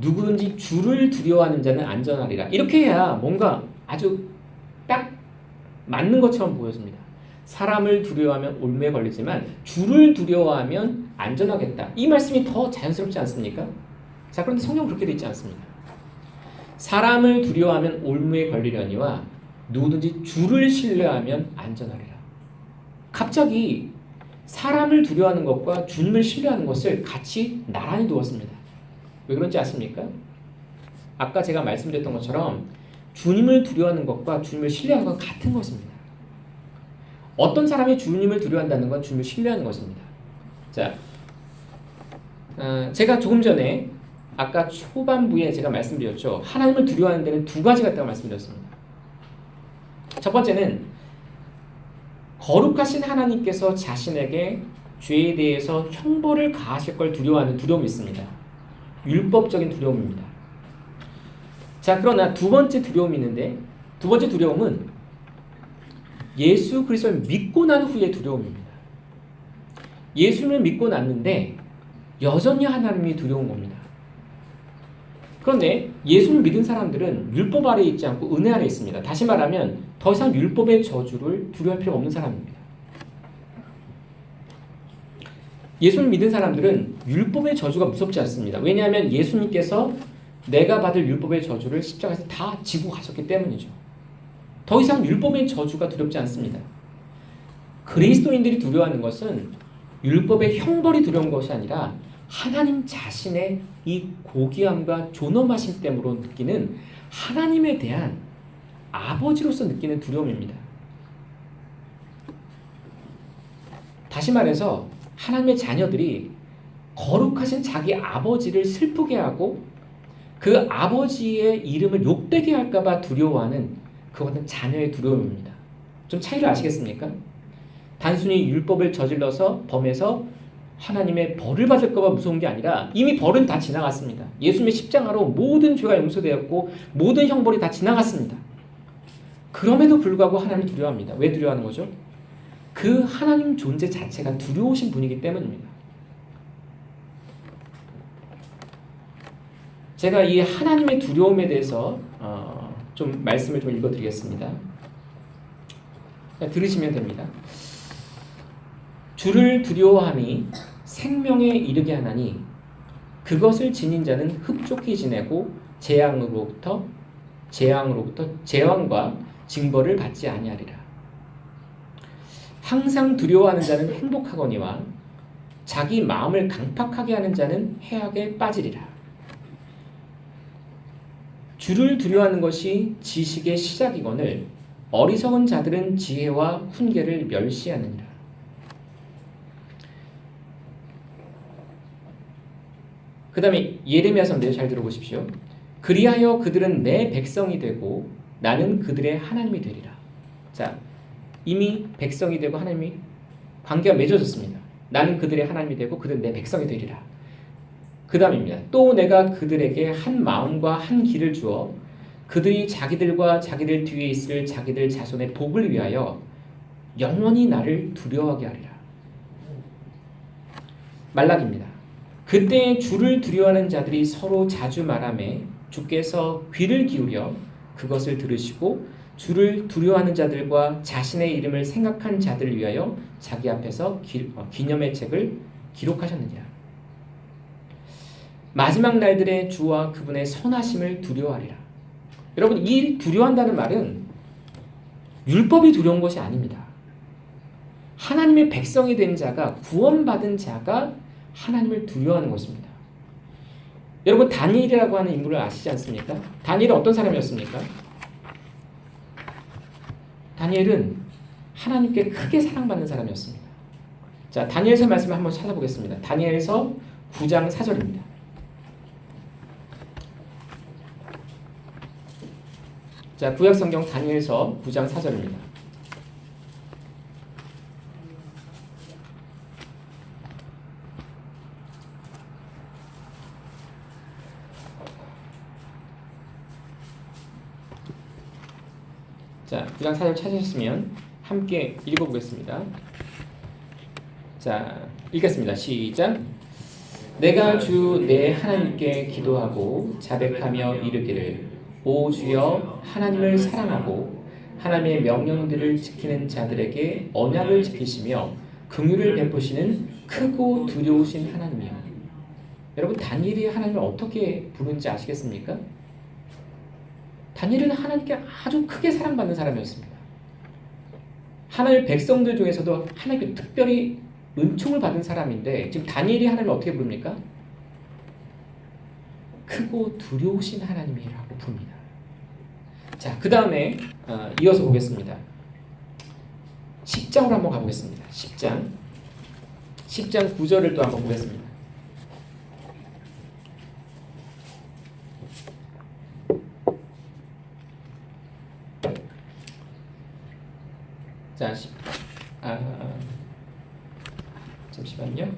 누구든지 주를 두려워하는 자는 안전하리라. 이렇게 해야 뭔가 아주 딱 맞는 것처럼 보여집니다. 사람을 두려워하면 올무에 걸리지만 주를 두려워하면 안전하겠다. 이 말씀이 더 자연스럽지 않습니까? 자, 그런데 성경은 그렇게 되어 있지 않습니다. 사람을 두려워하면 올무에 걸리려니와 누구든지 주를 신뢰하면 안전하리라. 갑자기 사람을 두려워하는 것과 주님을 신뢰하는 것을 같이 나란히 두었습니다. 왜 그런지 아십니까? 아까 제가 말씀드렸던 것처럼 주님을 두려워하는 것과 주님을 신뢰하는 건 같은 것입니다. 어떤 사람이 주님을 두려워한다는 건 주님을 신뢰하는 것입니다. 자, 제가 조금 전에 아까 초반부에 제가 말씀드렸죠. 하나님을 두려워하는 데는 두 가지가 있다고 말씀드렸습니다. 첫 번째는 거룩하신 하나님께서 자신에게 죄에 대해서 형벌을 가하실 걸 두려워하는 두려움이 있습니다. 율법적인 두려움입니다. 자, 그러나 두 번째 두려움이 있는데, 두 번째 두려움은 예수 그리스도를 믿고 난 후의 두려움입니다. 예수님을 믿고 났는데 여전히 하나님이 두려운 겁니다. 그런데 예수를 믿은 사람들은 율법 아래에 있지 않고 은혜 아래에 있습니다. 다시 말하면 더 이상 율법의 저주를 두려워할 필요가 없는 사람입니다. 예수를 믿은 사람들은 율법의 저주가 무섭지 않습니다. 왜냐하면 예수님께서 내가 받을 율법의 저주를 십자가에서 다 지고 가셨기 때문이죠. 더 이상 율법의 저주가 두렵지 않습니다. 그리스도인들이 두려워하는 것은 율법의 형벌이 두려운 것이 아니라 하나님 자신의 이 고귀함과 존엄하심 때문에 느끼는 하나님에 대한 아버지로서 느끼는 두려움입니다. 다시 말해서 하나님의 자녀들이 거룩하신 자기 아버지를 슬프게 하고 그 아버지의 이름을 욕되게 할까봐 두려워하는 그것은 자녀의 두려움입니다. 좀 차이를 아시겠습니까? 단순히 율법을 저질러서 범해서 하나님의 벌을 받을까봐 무서운 게 아니라 이미 벌은 다 지나갔습니다. 예수님의 십자가로 모든 죄가 용서되었고 모든 형벌이 다 지나갔습니다. 그럼에도 불구하고 하나님을 두려워합니다. 왜 두려워하는 거죠? 그 하나님 존재 자체가 두려우신 분이기 때문입니다. 제가 이 하나님의 두려움에 대해서 좀 말씀을 좀 읽어드리겠습니다. 들으시면 됩니다. 주를 두려워하니 생명에 이르게 하나니 그것을 지닌 자는 흡족히 지내고 재앙과 징벌을 받지 아니하리라. 항상 두려워하는 자는 행복하거니와 자기 마음을 강팍하게 하는 자는 해악에 빠지리라. 주를 두려워하는 것이 지식의 시작이거늘 어리석은 자들은 지혜와 훈계를 멸시하느니라. 그 다음에 예레미야 선지자 잘 들어보십시오. 그리하여 그들은 내 백성이 되고 나는 그들의 하나님이 되리라. 자, 이미 백성이 되고 하나님이 관계가 맺어졌습니다. 나는 그들의 하나님이 되고 그들은 내 백성이 되리라. 그 다음입니다. 또 내가 그들에게 한 마음과 한 길을 주어 그들이 자기들과 자기들 뒤에 있을 자기들 자손의 복을 위하여 영원히 나를 두려워하게 하리라. 말락입니다. 그때 주를 두려워하는 자들이 서로 자주 말하매 주께서 귀를 기울여 그것을 들으시고 주를 두려워하는 자들과 자신의 이름을 생각한 자들을 위하여 자기 앞에서 기념의 책을 기록하셨느니라. 마지막 날들의 주와 그분의 선하심을 두려워하리라. 여러분, 이 두려워한다는 말은 율법이 두려운 것이 아닙니다. 하나님의 백성이 된 자가, 구원받은 자가 하나님을 두려워하는 것입니다. 여러분, 다니엘이라고 하는 인물을 아시지 않습니까? 다니엘은 어떤 사람이었습니까? 다니엘은 하나님께 크게 사랑받는 사람이었습니다. 자, 다니엘서 말씀을 한번 찾아보겠습니다. 다니엘서 9장 4절입니다. 자, 구약성경 다니엘서 9장 4절입니다. 자, 9장 4절 찾으셨으면 함께 읽어보겠습니다. 자, 읽겠습니다. 시작. 내가 주 내 하나님께 기도하고 자백하며 이르기를 오 주여 하나님을 사랑하고 하나님의 명령들을 지키는 자들에게 언약을 지키시며 긍휼을 베푸시는 크고 두려우신 하나님이여. 여러분 다니엘이 하나님을 어떻게 부르는지 아시겠습니까? 다니엘은 하나님께 아주 크게 사랑받는 사람이었습니다. 하나님 백성들 중에서도 하나님께 특별히 은총을 받은 사람인데 지금 다니엘이 하나님을 어떻게 부릅니까? 크고 두려우신 하나님이라고 부릅니다. 자, 그 다음에 이어서 보겠습니다. 10장으로 한번 가보겠습니다. 10장 9절을 또 한번 보겠습니다. 자, 잠시만요.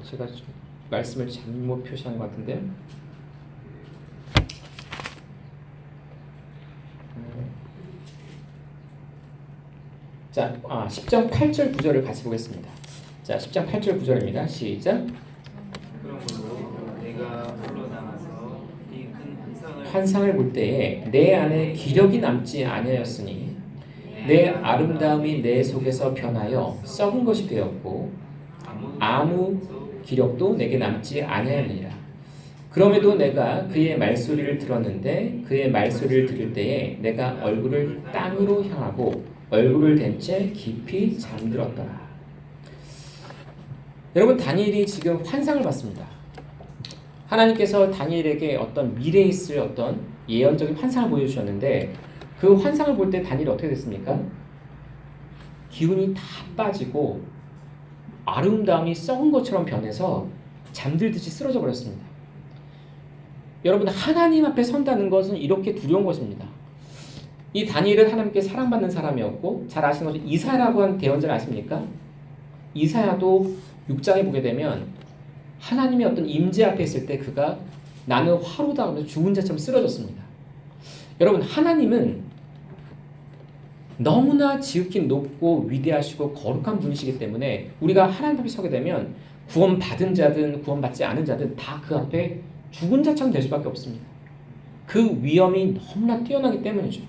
제가 좀 말씀을 잘못 표시한 것 같은데요. 자, 10장 8절 9절을 같이 보겠습니다. 자, 10장 8절 9절입니다. 시작. 그러므로 내가 홀로 남아서 이 큰 환상을 볼 때에 내 안에 기력이 남지 아니하였으니 내 아름다움이 내 속에서 변하여 썩은 것이 되었고 아무 기력도 내게 남지 아니하였느니라. 그럼에도 내가 그의 말소리를 들었는데 그의 말소리를 들을 때에 내가 얼굴을 땅으로 향하고 얼굴을 댄 채 깊이 잠들었더라. 여러분 다니엘이 지금 환상을 봤습니다. 하나님께서 다니엘에게 어떤 미래에 있을 어떤 예언적인 환상을 보여주셨는데 그 환상을 볼 때 다니엘이 어떻게 됐습니까? 기운이 다 빠지고 아름다움이 썩은 것처럼 변해서 잠들듯이 쓰러져 버렸습니다. 여러분 하나님 앞에 선다는 것은 이렇게 두려운 것입니다. 이 다니엘은 하나님께 사랑받는 사람이었고 잘 아시는 것처럼 이사야라고 하는 대언자를 아십니까? 이사야도 6장에 보게 되면 하나님의 어떤 임재 앞에 있을 때 그가 나는 화로다 하면서 죽은 자처럼 쓰러졌습니다. 여러분 하나님은 너무나 지극히 높고 위대하시고 거룩한 분이시기 때문에 우리가 하나님 앞에 서게 되면 구원받은 자든 구원받지 않은 자든 다 그 앞에 죽은 자처럼 될 수밖에 없습니다. 그 위험이 너무나 뛰어나기 때문이죠.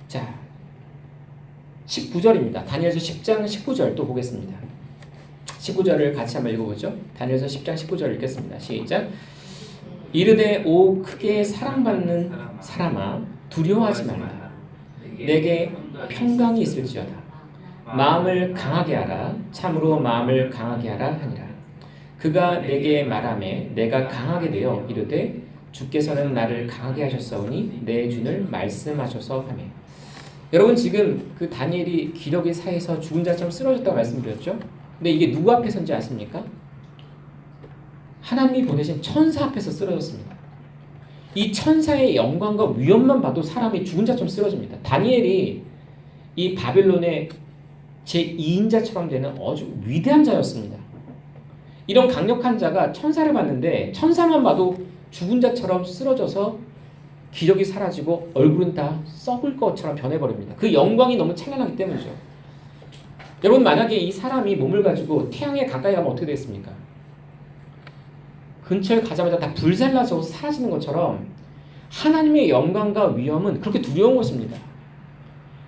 자, 19절입니다. 다니엘서 10장 19절 또 보겠습니다. 19절을 같이 한번 읽어보죠. 다니엘서 10장 19절 읽겠습니다. 시작. 이르되 오 크게 사랑받는 사람아 두려워하지 말라. 내게 평강이 있을지어다. 마음을 강하게 하라. 참으로 마음을 강하게 하라 하니라. 그가 내게 말하매 내가 강하게 되어 이르되 주께서는 나를 강하게 하셨사오니 내 준을 말씀하셔서 하매. 여러분 지금 그 다니엘이 기력의 사이에서 죽은 자처럼 쓰러졌다고 말씀드렸죠? 근데 이게 누구 앞에서인지 아십니까? 하나님이 보내신 천사 앞에서 쓰러졌습니다. 이 천사의 영광과 위엄만 봐도 사람이 죽은 자처럼 쓰러집니다. 다니엘이 이 바벨론의 제2인자처럼 되는 아주 위대한 자였습니다. 이런 강력한 자가 천사를 봤는데 천사만 봐도 죽은 자처럼 쓰러져서 기력이 사라지고 얼굴은 다 썩을 것처럼 변해버립니다. 그 영광이 너무 찬란하기 때문이죠. 여러분 만약에 이 사람이 몸을 가지고 태양에 가까이 가면 어떻게 되겠습니까? 근처에 가자마자 다 불살라져서 사라지는 것처럼 하나님의 영광과 위엄은 그렇게 두려운 것입니다.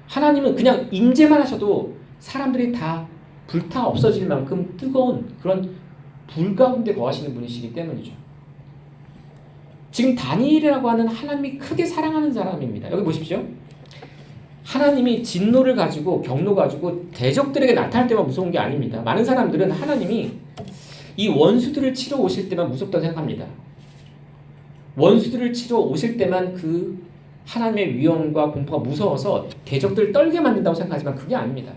하나님은 그냥 임재만 하셔도 사람들이 다 불타 없어질 만큼 뜨거운 그런 불 가운데 거하시는 분이시기 때문이죠. 지금 다니엘이라고 하는 하나님이 크게 사랑하는 사람입니다. 여기 보십시오. 하나님이 진노를 가지고 경로 가지고 대적들에게 나타날 때만 무서운 게 아닙니다. 많은 사람들은 하나님이 이 원수들을 치러 오실 때만 무섭다고 생각합니다. 원수들을 치러 오실 때만 그 하나님의 위엄과 공포가 무서워서 대적들을 떨게 만든다고 생각하지만 그게 아닙니다.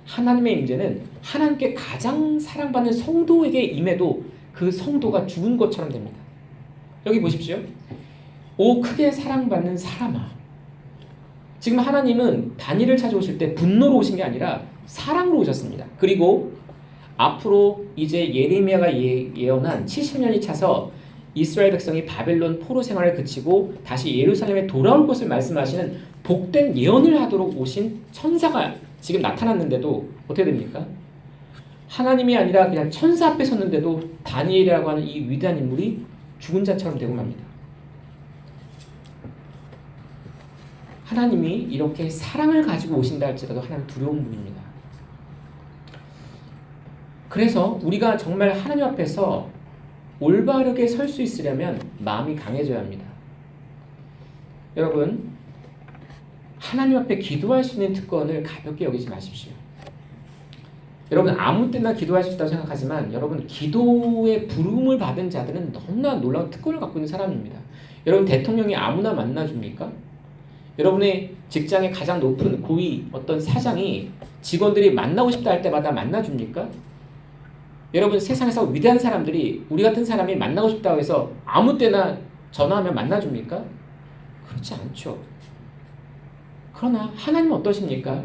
하나님의 임재는 하나님께 가장 사랑받는 성도에게 임해도 그 성도가 죽은 것처럼 됩니다. 여기 보십시오. 오 크게 사랑받는 사람아. 지금 하나님은 다니엘을 찾아오실 때 분노로 오신 게 아니라 사랑으로 오셨습니다. 그리고 앞으로 이제 예레미야가 예언한 70년이 차서 이스라엘 백성이 바벨론 포로 생활을 그치고 다시 예루살렘에 돌아올 것을 말씀하시는 복된 예언을 하도록 오신 천사가 지금 나타났는데도 어떻게 됩니까? 하나님이 아니라 그냥 천사 앞에 섰는데도 다니엘이라고 하는 이 위대한 인물이 죽은 자처럼 되고 맙니다. 하나님이 이렇게 사랑을 가지고 오신다 할지라도 하나님 두려운 분입니다. 그래서 우리가 정말 하나님 앞에서 올바르게 설 수 있으려면 마음이 강해져야 합니다. 여러분, 하나님 앞에 기도할 수 있는 특권을 가볍게 여기지 마십시오. 여러분, 아무 때나 기도할 수 있다고 생각하지만 여러분, 기도의 부름을 받은 자들은 너무나 놀라운 특권을 갖고 있는 사람입니다. 여러분, 대통령이 아무나 만나줍니까? 여러분의 직장의 가장 높은 고위 어떤 사장이 직원들이 만나고 싶다 할 때마다 만나줍니까? 여러분, 세상에서 위대한 사람들이 우리 같은 사람이 만나고 싶다고 해서 아무 때나 전화하면 만나줍니까? 그렇지 않죠. 그러나 하나님은 어떠십니까?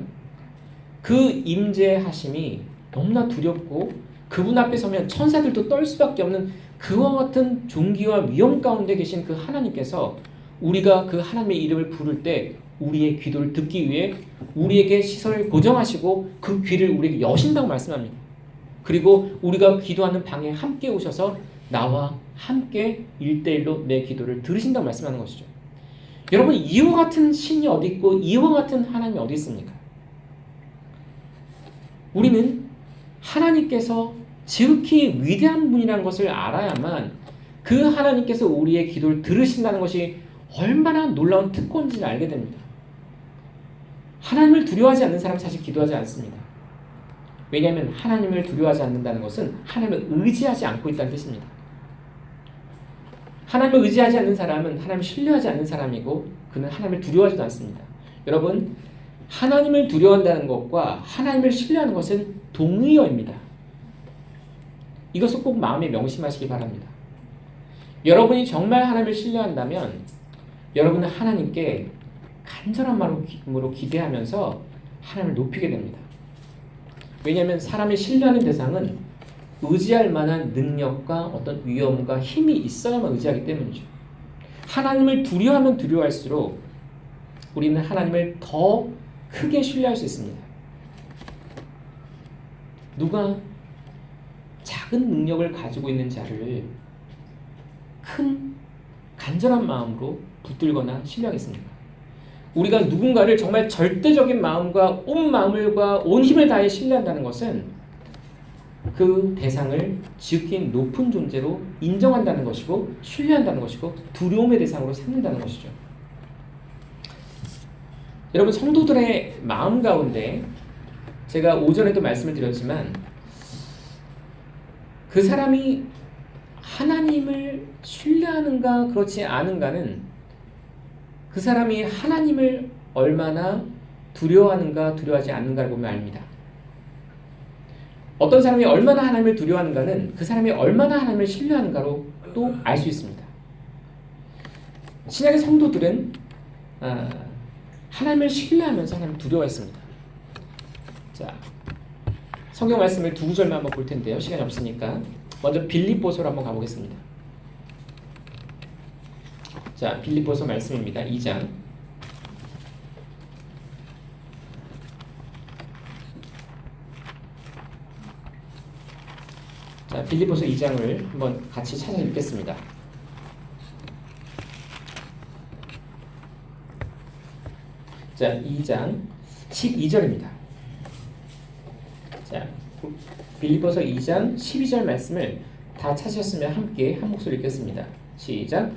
그 임재하심이 너무나 두렵고 그분 앞에 서면 천사들도 떨 수밖에 없는 그와 같은 존귀와 위험 가운데 계신 그 하나님께서 우리가 그 하나님의 이름을 부를 때 우리의 기도를 듣기 위해 우리에게 시선을 고정하시고 그 귀를 우리에게 여신다고 말씀합니다. 그리고 우리가 기도하는 방에 함께 오셔서 나와 함께 1대1로 내 기도를 들으신다고 말씀하는 것이죠. 여러분, 이와 같은 신이 어디 있고 이와 같은 하나님이 어디 있습니까? 우리는 하나님께서 지극히 위대한 분이라는 것을 알아야만 그 하나님께서 우리의 기도를 들으신다는 것이 얼마나 놀라운 특권인지를 알게 됩니다. 하나님을 두려워하지 않는 사람은 사실 기도하지 않습니다. 왜냐하면 하나님을 두려워하지 않는다는 것은 하나님을 의지하지 않고 있다는 뜻입니다. 하나님을 의지하지 않는 사람은 하나님을 신뢰하지 않는 사람이고 그는 하나님을 두려워하지도 않습니다. 여러분, 하나님을 두려워한다는 것과 하나님을 신뢰하는 것은 동의어입니다. 이것을 꼭 마음에 명심하시기 바랍니다. 여러분이 정말 하나님을 신뢰한다면 여러분은 하나님께 간절한 마음으로 기대하면서 하나님을 높이게 됩니다. 왜냐하면 사람이 신뢰하는 대상은 의지할 만한 능력과 어떤 위엄과 힘이 있어야만 의지하기 때문이죠. 하나님을 두려워하면 두려워할수록 우리는 하나님을 더 크게 신뢰할 수 있습니다. 누가 작은 능력을 가지고 있는 자를 큰 간절한 마음으로 붙들거나 신뢰하겠습니까? 우리가 누군가를 정말 절대적인 마음과 온 마음과 온 힘을 다해 신뢰한다는 것은 그 대상을 지극히 높은 존재로 인정한다는 것이고 신뢰한다는 것이고 두려움의 대상으로 삼는다는 것이죠. 여러분, 성도들의 마음 가운데 제가 오전에도 말씀을 드렸지만 그 사람이 하나님을 신뢰하는가 그렇지 않은가는 그 사람이 하나님을 얼마나 두려워하는가 두려워하지 않는가를 보면 압니다. 어떤 사람이 얼마나 하나님을 두려워하는가는 그 사람이 얼마나 하나님을 신뢰하는가로 또 알 수 있습니다. 신약의 성도들은 하나님을 신뢰하면서 하나님을 두려워했습니다. 자, 성경 말씀을 두 구절만 한번 볼 텐데요. 시간이 없으니까 먼저 빌립보서로 한번 가보겠습니다. 자, 빌립보서 말씀입니다. 2장. 자, 빌립보서 2장을 한번 같이 찾아 읽겠습니다. 자, 2장 12절입니다. 자, 빌립보서 2장 12절 말씀을 다 찾으셨으면 함께 한 목소리 읽겠습니다. 시작.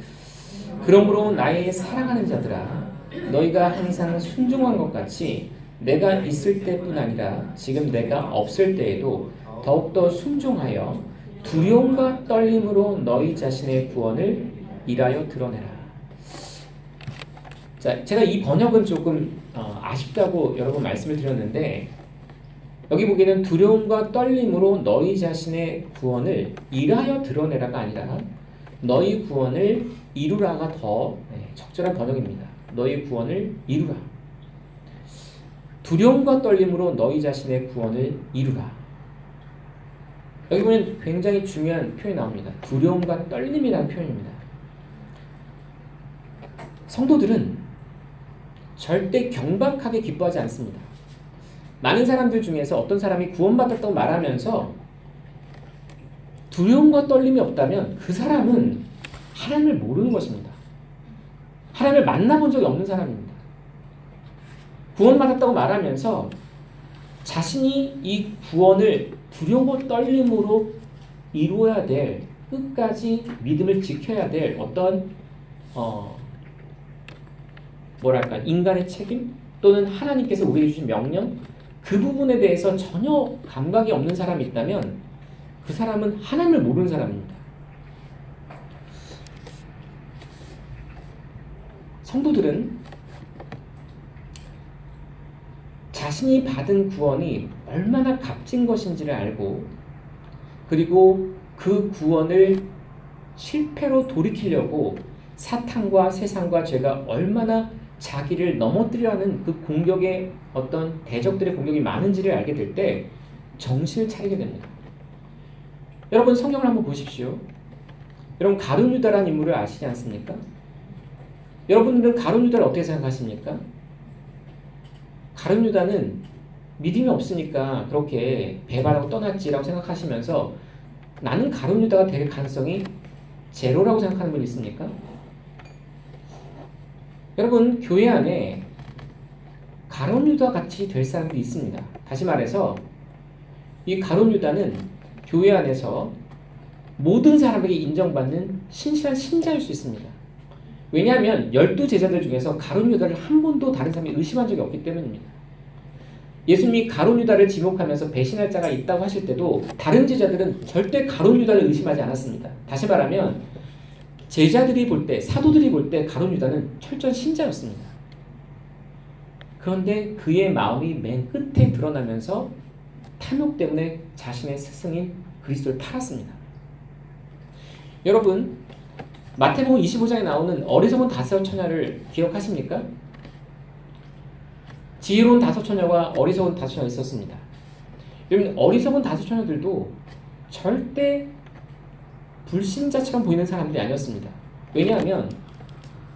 그러므로 나의 사랑하는 자들아, 너희가 항상 순종한 것 같이 내가 있을 때뿐 아니라 지금 내가 없을 때에도 더욱더 순종하여 두려움과 떨림으로 너희 자신의 구원을 일하여 드러내라. 자, 제가 이 번역은 조금 아쉽다고 여러 번 말씀을 드렸는데 여기 보기에는 두려움과 떨림으로 너희 자신의 구원을 일하여 드러내라가 아니라 너희 구원을 이루라가 더 적절한 번역입니다. 너희 구원을 이루라. 두려움과 떨림으로 너희 자신의 구원을 이루라. 여기 보면 굉장히 중요한 표현이 나옵니다. 두려움과 떨림이라는 표현입니다. 성도들은 절대 경박하게 기뻐하지 않습니다. 많은 사람들 중에서 어떤 사람이 구원받았다고 말하면서 두려움과 떨림이 없다면 그 사람은 하나님을 모르는 것입니다. 하나님을 만나본 적이 없는 사람입니다. 구원받았다고 말하면서 자신이 이 구원을 두려워 떨림으로 이루어야 될, 끝까지 믿음을 지켜야 될 어떤 뭐랄까, 인간의 책임 또는 하나님께서 우리에게 주신 명령, 그 부분에 대해서 전혀 감각이 없는 사람이 있다면 그 사람은 하나님을 모르는 사람입니다. 성도들은 자신이 받은 구원이 얼마나 값진 것인지를 알고, 그리고 그 구원을 실패로 돌이키려고 사탄과 세상과 죄가 얼마나 자기를 넘어뜨려 하는 그 공격의 어떤 대적들의 공격이 많은지를 알게 될 때 정신을 차리게 됩니다. 여러분, 성경을 한번 보십시오. 여러분, 가룟 유다라는 인물을 아시지 않습니까? 여러분들은 가룟 유다를 어떻게 생각하십니까? 가룟 유다는 믿음이 없으니까 그렇게 배반하고 떠났지라고 생각하시면서 나는 가룟 유다가 될 가능성이 제로라고 생각하는 분 있습니까? 여러분, 교회 안에 가룟 유다 같이 될 사람들이 있습니다. 다시 말해서 이 가룟 유다는 교회 안에서 모든 사람에게 인정받는 신실한 신자일 수 있습니다. 왜냐하면 12제자들 중에서 가룟 유다를 한 번도 다른 사람이 의심한 적이 없기 때문입니다. 예수님이 가룟 유다를 지목하면서 배신할 자가 있다고 하실 때도 다른 제자들은 절대 가룟 유다를 의심하지 않았습니다. 다시 말하면 제자들이 볼 때, 사도들이 볼 때 가룟 유다는 철저한 신자였습니다. 그런데 그의 마음이 맨 끝에 드러나면서 탐욕 때문에 자신의 스승인 그리스도를 팔았습니다. 여러분, 마태복음 25장에 나오는 어리석은 다섯 처녀를 기억하십니까? 지혜로운 다섯 처녀와 어리석은 다섯 처녀가 있었습니다. 여러분, 어리석은 다섯 처녀들도 절대 불신자처럼 보이는 사람들이 아니었습니다. 왜냐하면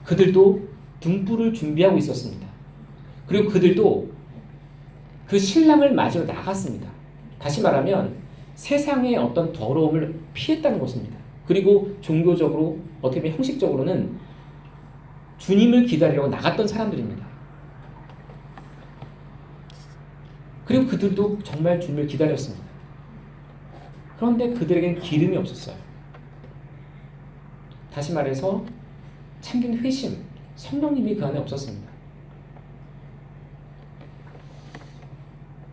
그들도 등불을 준비하고 있었습니다. 그리고 그들도 그 신랑을 맞으러 나갔습니다. 다시 말하면 세상의 어떤 더러움을 피했다는 것입니다. 그리고 종교적으로, 어떻게 보면 형식적으로는 주님을 기다리려고 나갔던 사람들입니다. 그리고 그들도 정말 주님을 기다렸습니다. 그런데 그들에겐 기름이 없었어요. 다시 말해서 참된 회심, 성령님이 그 안에 없었습니다.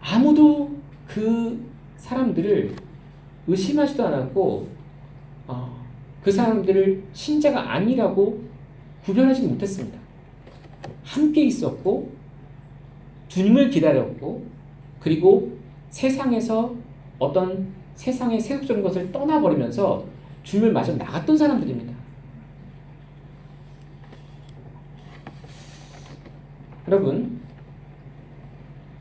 아무도 그 사람들을 의심하지도 않았고 그 사람들을 신자가 아니라고 구별하지 못했습니다. 함께 있었고 주님을 기다렸고, 그리고 세상에서 어떤 세상의 세속적인 것을 떠나버리면서 주님을 마저 나갔던 사람들입니다. 여러분,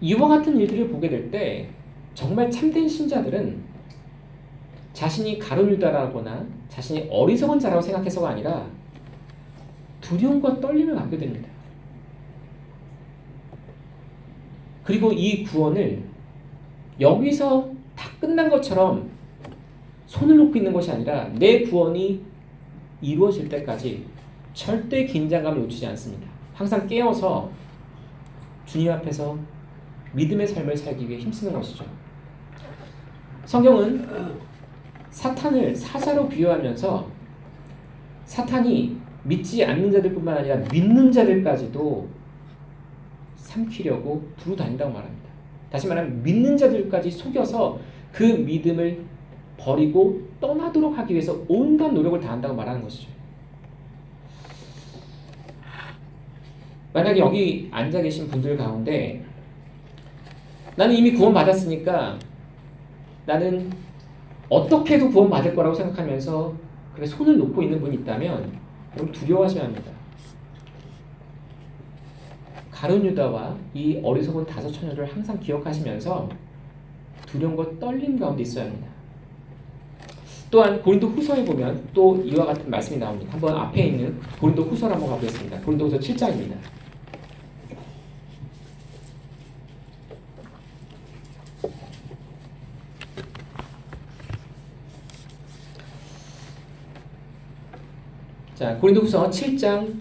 이와 같은 일들을 보게 될 때 정말 참된 신자들은 자신이 가룟 유다라거나 자신이 어리석은 자라고 생각해서가 아니라 두려움과 떨림을 갖게 됩니다. 그리고 이 구원을 여기서 다 끝난 것처럼 손을 놓고 있는 것이 아니라 내 구원이 이루어질 때까지 절대 긴장감을 놓치지 않습니다. 항상 깨어서 주님 앞에서 믿음의 삶을 살기 위해 힘쓰는 것이죠. 성경은 사탄을 사자로 비유하면서 사탄이 믿지 않는 자들뿐만 아니라 믿는 자들까지도 삼키려고 두루 다닌다고 말합니다. 다시 말하면 믿는 자들까지 속여서 그 믿음을 버리고 떠나도록 하기 위해서 온갖 노력을 다한다고 말하는 것이죠. 만약에 여기 앉아 계신 분들 가운데 나는 이미 구원받았으니까 나는 어떻게 해도 구원받을 거라고 생각하면서 그래 손을 놓고 있는 분이 있다면 여러분 두려워하셔야 합니다. 가룟 유다와 이 어리석은 다섯 처녀를 항상 기억하시면서 두려움과 떨림 가운데 있어야 합니다. 또한 고린도 후서에 보면 또 이와 같은 말씀이 나옵니다. 한번 앞에 있는 고린도 후서를 한번 가보겠습니다. 고린도 후서 7장입니다. 자, 고린도 후서 7장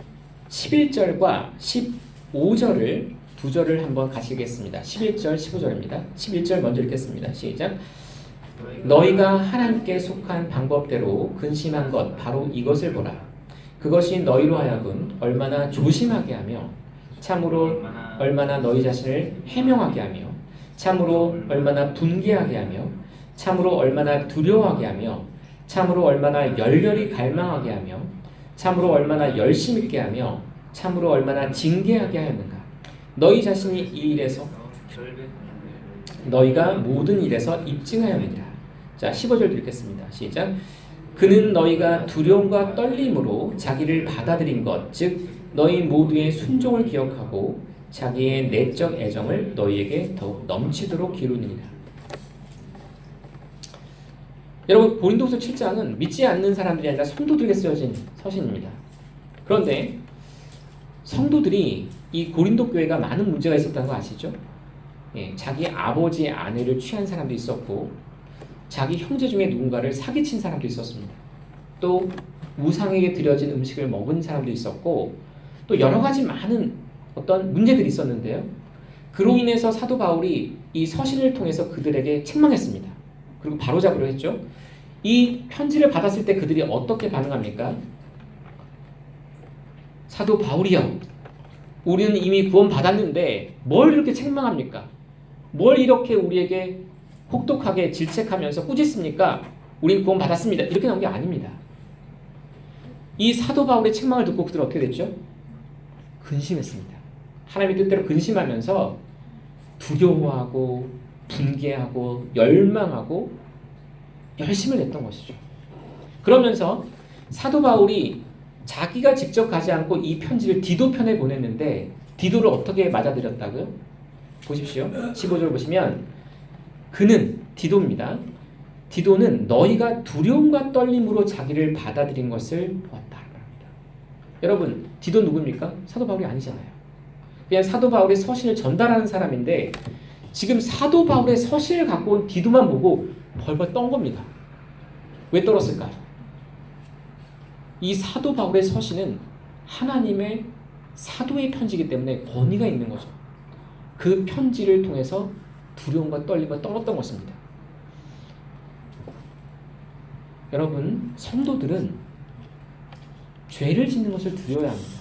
11절과 15절을 두 절을 한번 같이 읽겠습니다. 11절, 15절입니다. 11절 먼저 읽겠습니다. 시작. 너희가 하나님께 속한 방법대로 근심한 것 바로 이것을 보라. 그것이 너희로 하여금 얼마나 조심하게 하며 참으로 얼마나 너희 자신을 해명하게 하며 참으로 얼마나 분개하게 하며 참으로 얼마나 두려워하게 하며 참으로 얼마나 열렬히 갈망하게 하며 참으로 얼마나 열심 있게 하며 참으로 얼마나 징계하게 하였는가. 너희 자신이 이 일에서 너희가 모든 일에서 입증하였느니라. 자, 15절 읽겠습니다. 시작. 그는 너희가 두려움과 떨림으로 자기를 받아들인 것, 즉 너희 모두의 순종을 기억하고 자기의 내적 애정을 너희에게 더욱 넘치도록 기르느니라. 여러분, 고린도후서 7장은 믿지 않는 사람들이 아니라 성도들에게 쓰여진 서신입니다. 그런데 성도들이 이 고린도 교회가 많은 문제가 있었다는 거 아시죠? 예, 자기 아버지의 아내를 취한 사람도 있었고 자기 형제 중에 누군가를 사기친 사람도 있었습니다. 또 우상에게 드려진 음식을 먹은 사람도 있었고 또 여러 가지 많은 어떤 문제들이 있었는데요. 그로 인해서 사도 바울이 이 서신을 통해서 그들에게 책망했습니다. 그리고 바로잡으려 했죠. 이 편지를 받았을 때 그들이 어떻게 반응합니까? 사도 바울이여, 우리는 이미 구원받았는데 뭘 이렇게 책망합니까? 뭘 이렇게 우리에게 혹독하게 질책하면서 꾸짖습니까? 우린 구원받았습니다. 이렇게 나온 게 아닙니다. 이 사도 바울의 책망을 듣고 그들은 어떻게 됐죠? 근심했습니다. 하나님의 뜻대로 근심하면서 두려워하고 분개하고 열망하고 열심을 냈던 것이죠. 그러면서 사도 바울이 자기가 직접 가지 않고 이 편지를 디도 편에 보냈는데 디도를 어떻게 맞아들였다고요? 보십시오. 15절 보시면 그는 디도입니다. 디도는 너희가 두려움과 떨림으로 자기를 받아들인 것을 보았다. 여러분, 디도 누굽니까? 사도 바울이 아니잖아요. 그냥 사도 바울의 서신을 전달하는 사람인데 지금 사도 바울의 서신을 갖고 온 디도만 보고 벌벌 떤 겁니다. 왜 떨었을까요? 이 사도 바울의 서신은 하나님의 사도의 편지이기 때문에 권위가 있는 거죠. 그 편지를 통해서 두려움과 떨림과 떨었던 것입니다. 여러분, 성도들은 죄를 짓는 것을 두려워야 합니다.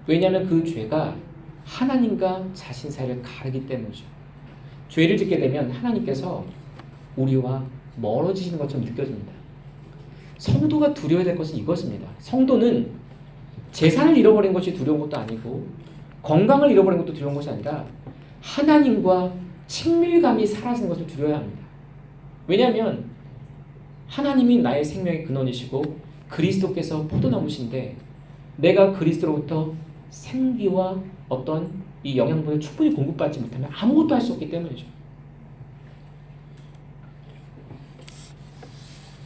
왜냐하면 그 죄가 하나님과 자신 사이를 가르기 때문이죠. 죄를 짓게 되면 하나님께서 우리와 멀어지시는 것처럼 느껴집니다. 성도가 두려워야 될 것은 이것입니다. 성도는 재산을 잃어버린 것이 두려운 것도 아니고 건강을 잃어버린 것도 두려운 것이 아니라 하나님과 친밀감이 사라지는 것을 두려워야 합니다. 왜냐하면 하나님이 나의 생명의 근원이시고 그리스도께서 포도나무신데 내가 그리스도로부터 생기와 어떤 이 영양분을 충분히 공급받지 못하면 아무것도 할 수 없기 때문이죠.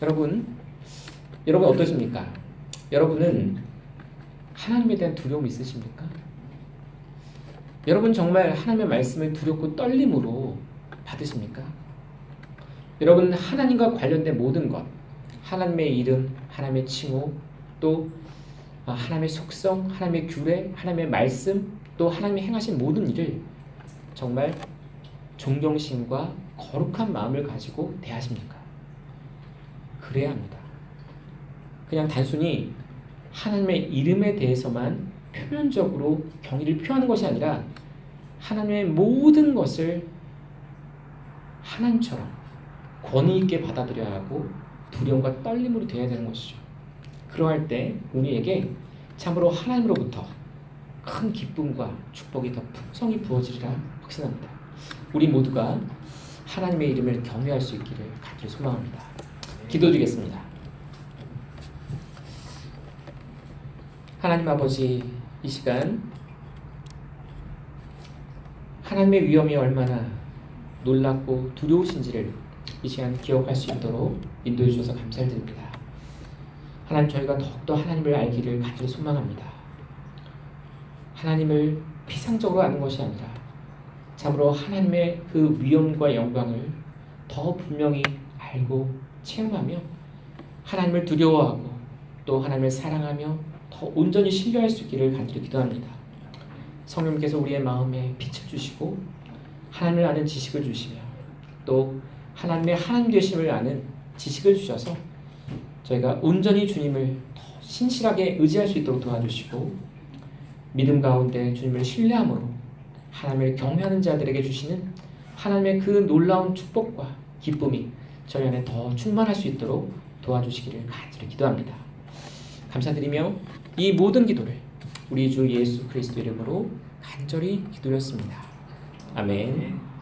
여러분 어떠십니까? 여러분은 하나님에 대한 두려움이 있으십니까? 여러분 정말 하나님의 말씀을 두렵고 떨림으로 받으십니까? 여러분 하나님과 관련된 모든 것, 하나님의 이름, 하나님의 칭호, 또 하나님의 속성, 하나님의 규례, 하나님의 말씀, 또 하나님이 행하신 모든 일을 정말 존경심과 거룩한 마음을 가지고 대하십니까? 그래야 합니다. 그냥 단순히 하나님의 이름에 대해서만 표면적으로 경의를 표하는 것이 아니라 하나님의 모든 것을 하나님처럼 권위 있게 받아들여야 하고 두려움과 떨림으로 되어야 되는 것이죠. 그러할 때 우리에게 참으로 하나님으로부터 큰 기쁨과 축복이 더 풍성히 부어지리라 확신합니다. 우리 모두가 하나님의 이름을 경외할 수 있기를 간절히 소망합니다. 기도드리겠습니다. 하나님 아버지, 이 시간 하나님의 위엄이 얼마나 놀랍고 두려우신지를 이 시간 기억할 수 있도록 인도해 주셔서 감사를 드립니다. 하나님, 저희가 더욱더 하나님을 알기를 간절히 소망합니다. 하나님을 피상적으로 아는 것이 아니라 참으로 하나님의 그 위엄과 영광을 더 분명히 알고 체험하며 하나님을 두려워하고 또 하나님을 사랑하며 더 온전히 신뢰할 수 있기를 간절히 기도합니다. 성령께서 우리의 마음에 빛을 주시고 하나님을 아는 지식을 주시며 또 하나님의 하나님 되심을 아는 지식을 주셔서 저희가 온전히 주님을 더 신실하게 의지할 수 있도록 도와주시고 믿음 가운데 주님을 신뢰함으로 하나님을 경외하는 자들에게 주시는 하나님의 그 놀라운 축복과 기쁨이 저희 안에 더 충만할 수 있도록 도와주시기를 간절히 기도합니다. 감사드리며 이 모든 기도를 우리 주 예수 그리스도 이름으로 간절히 기도했습니다. 아멘.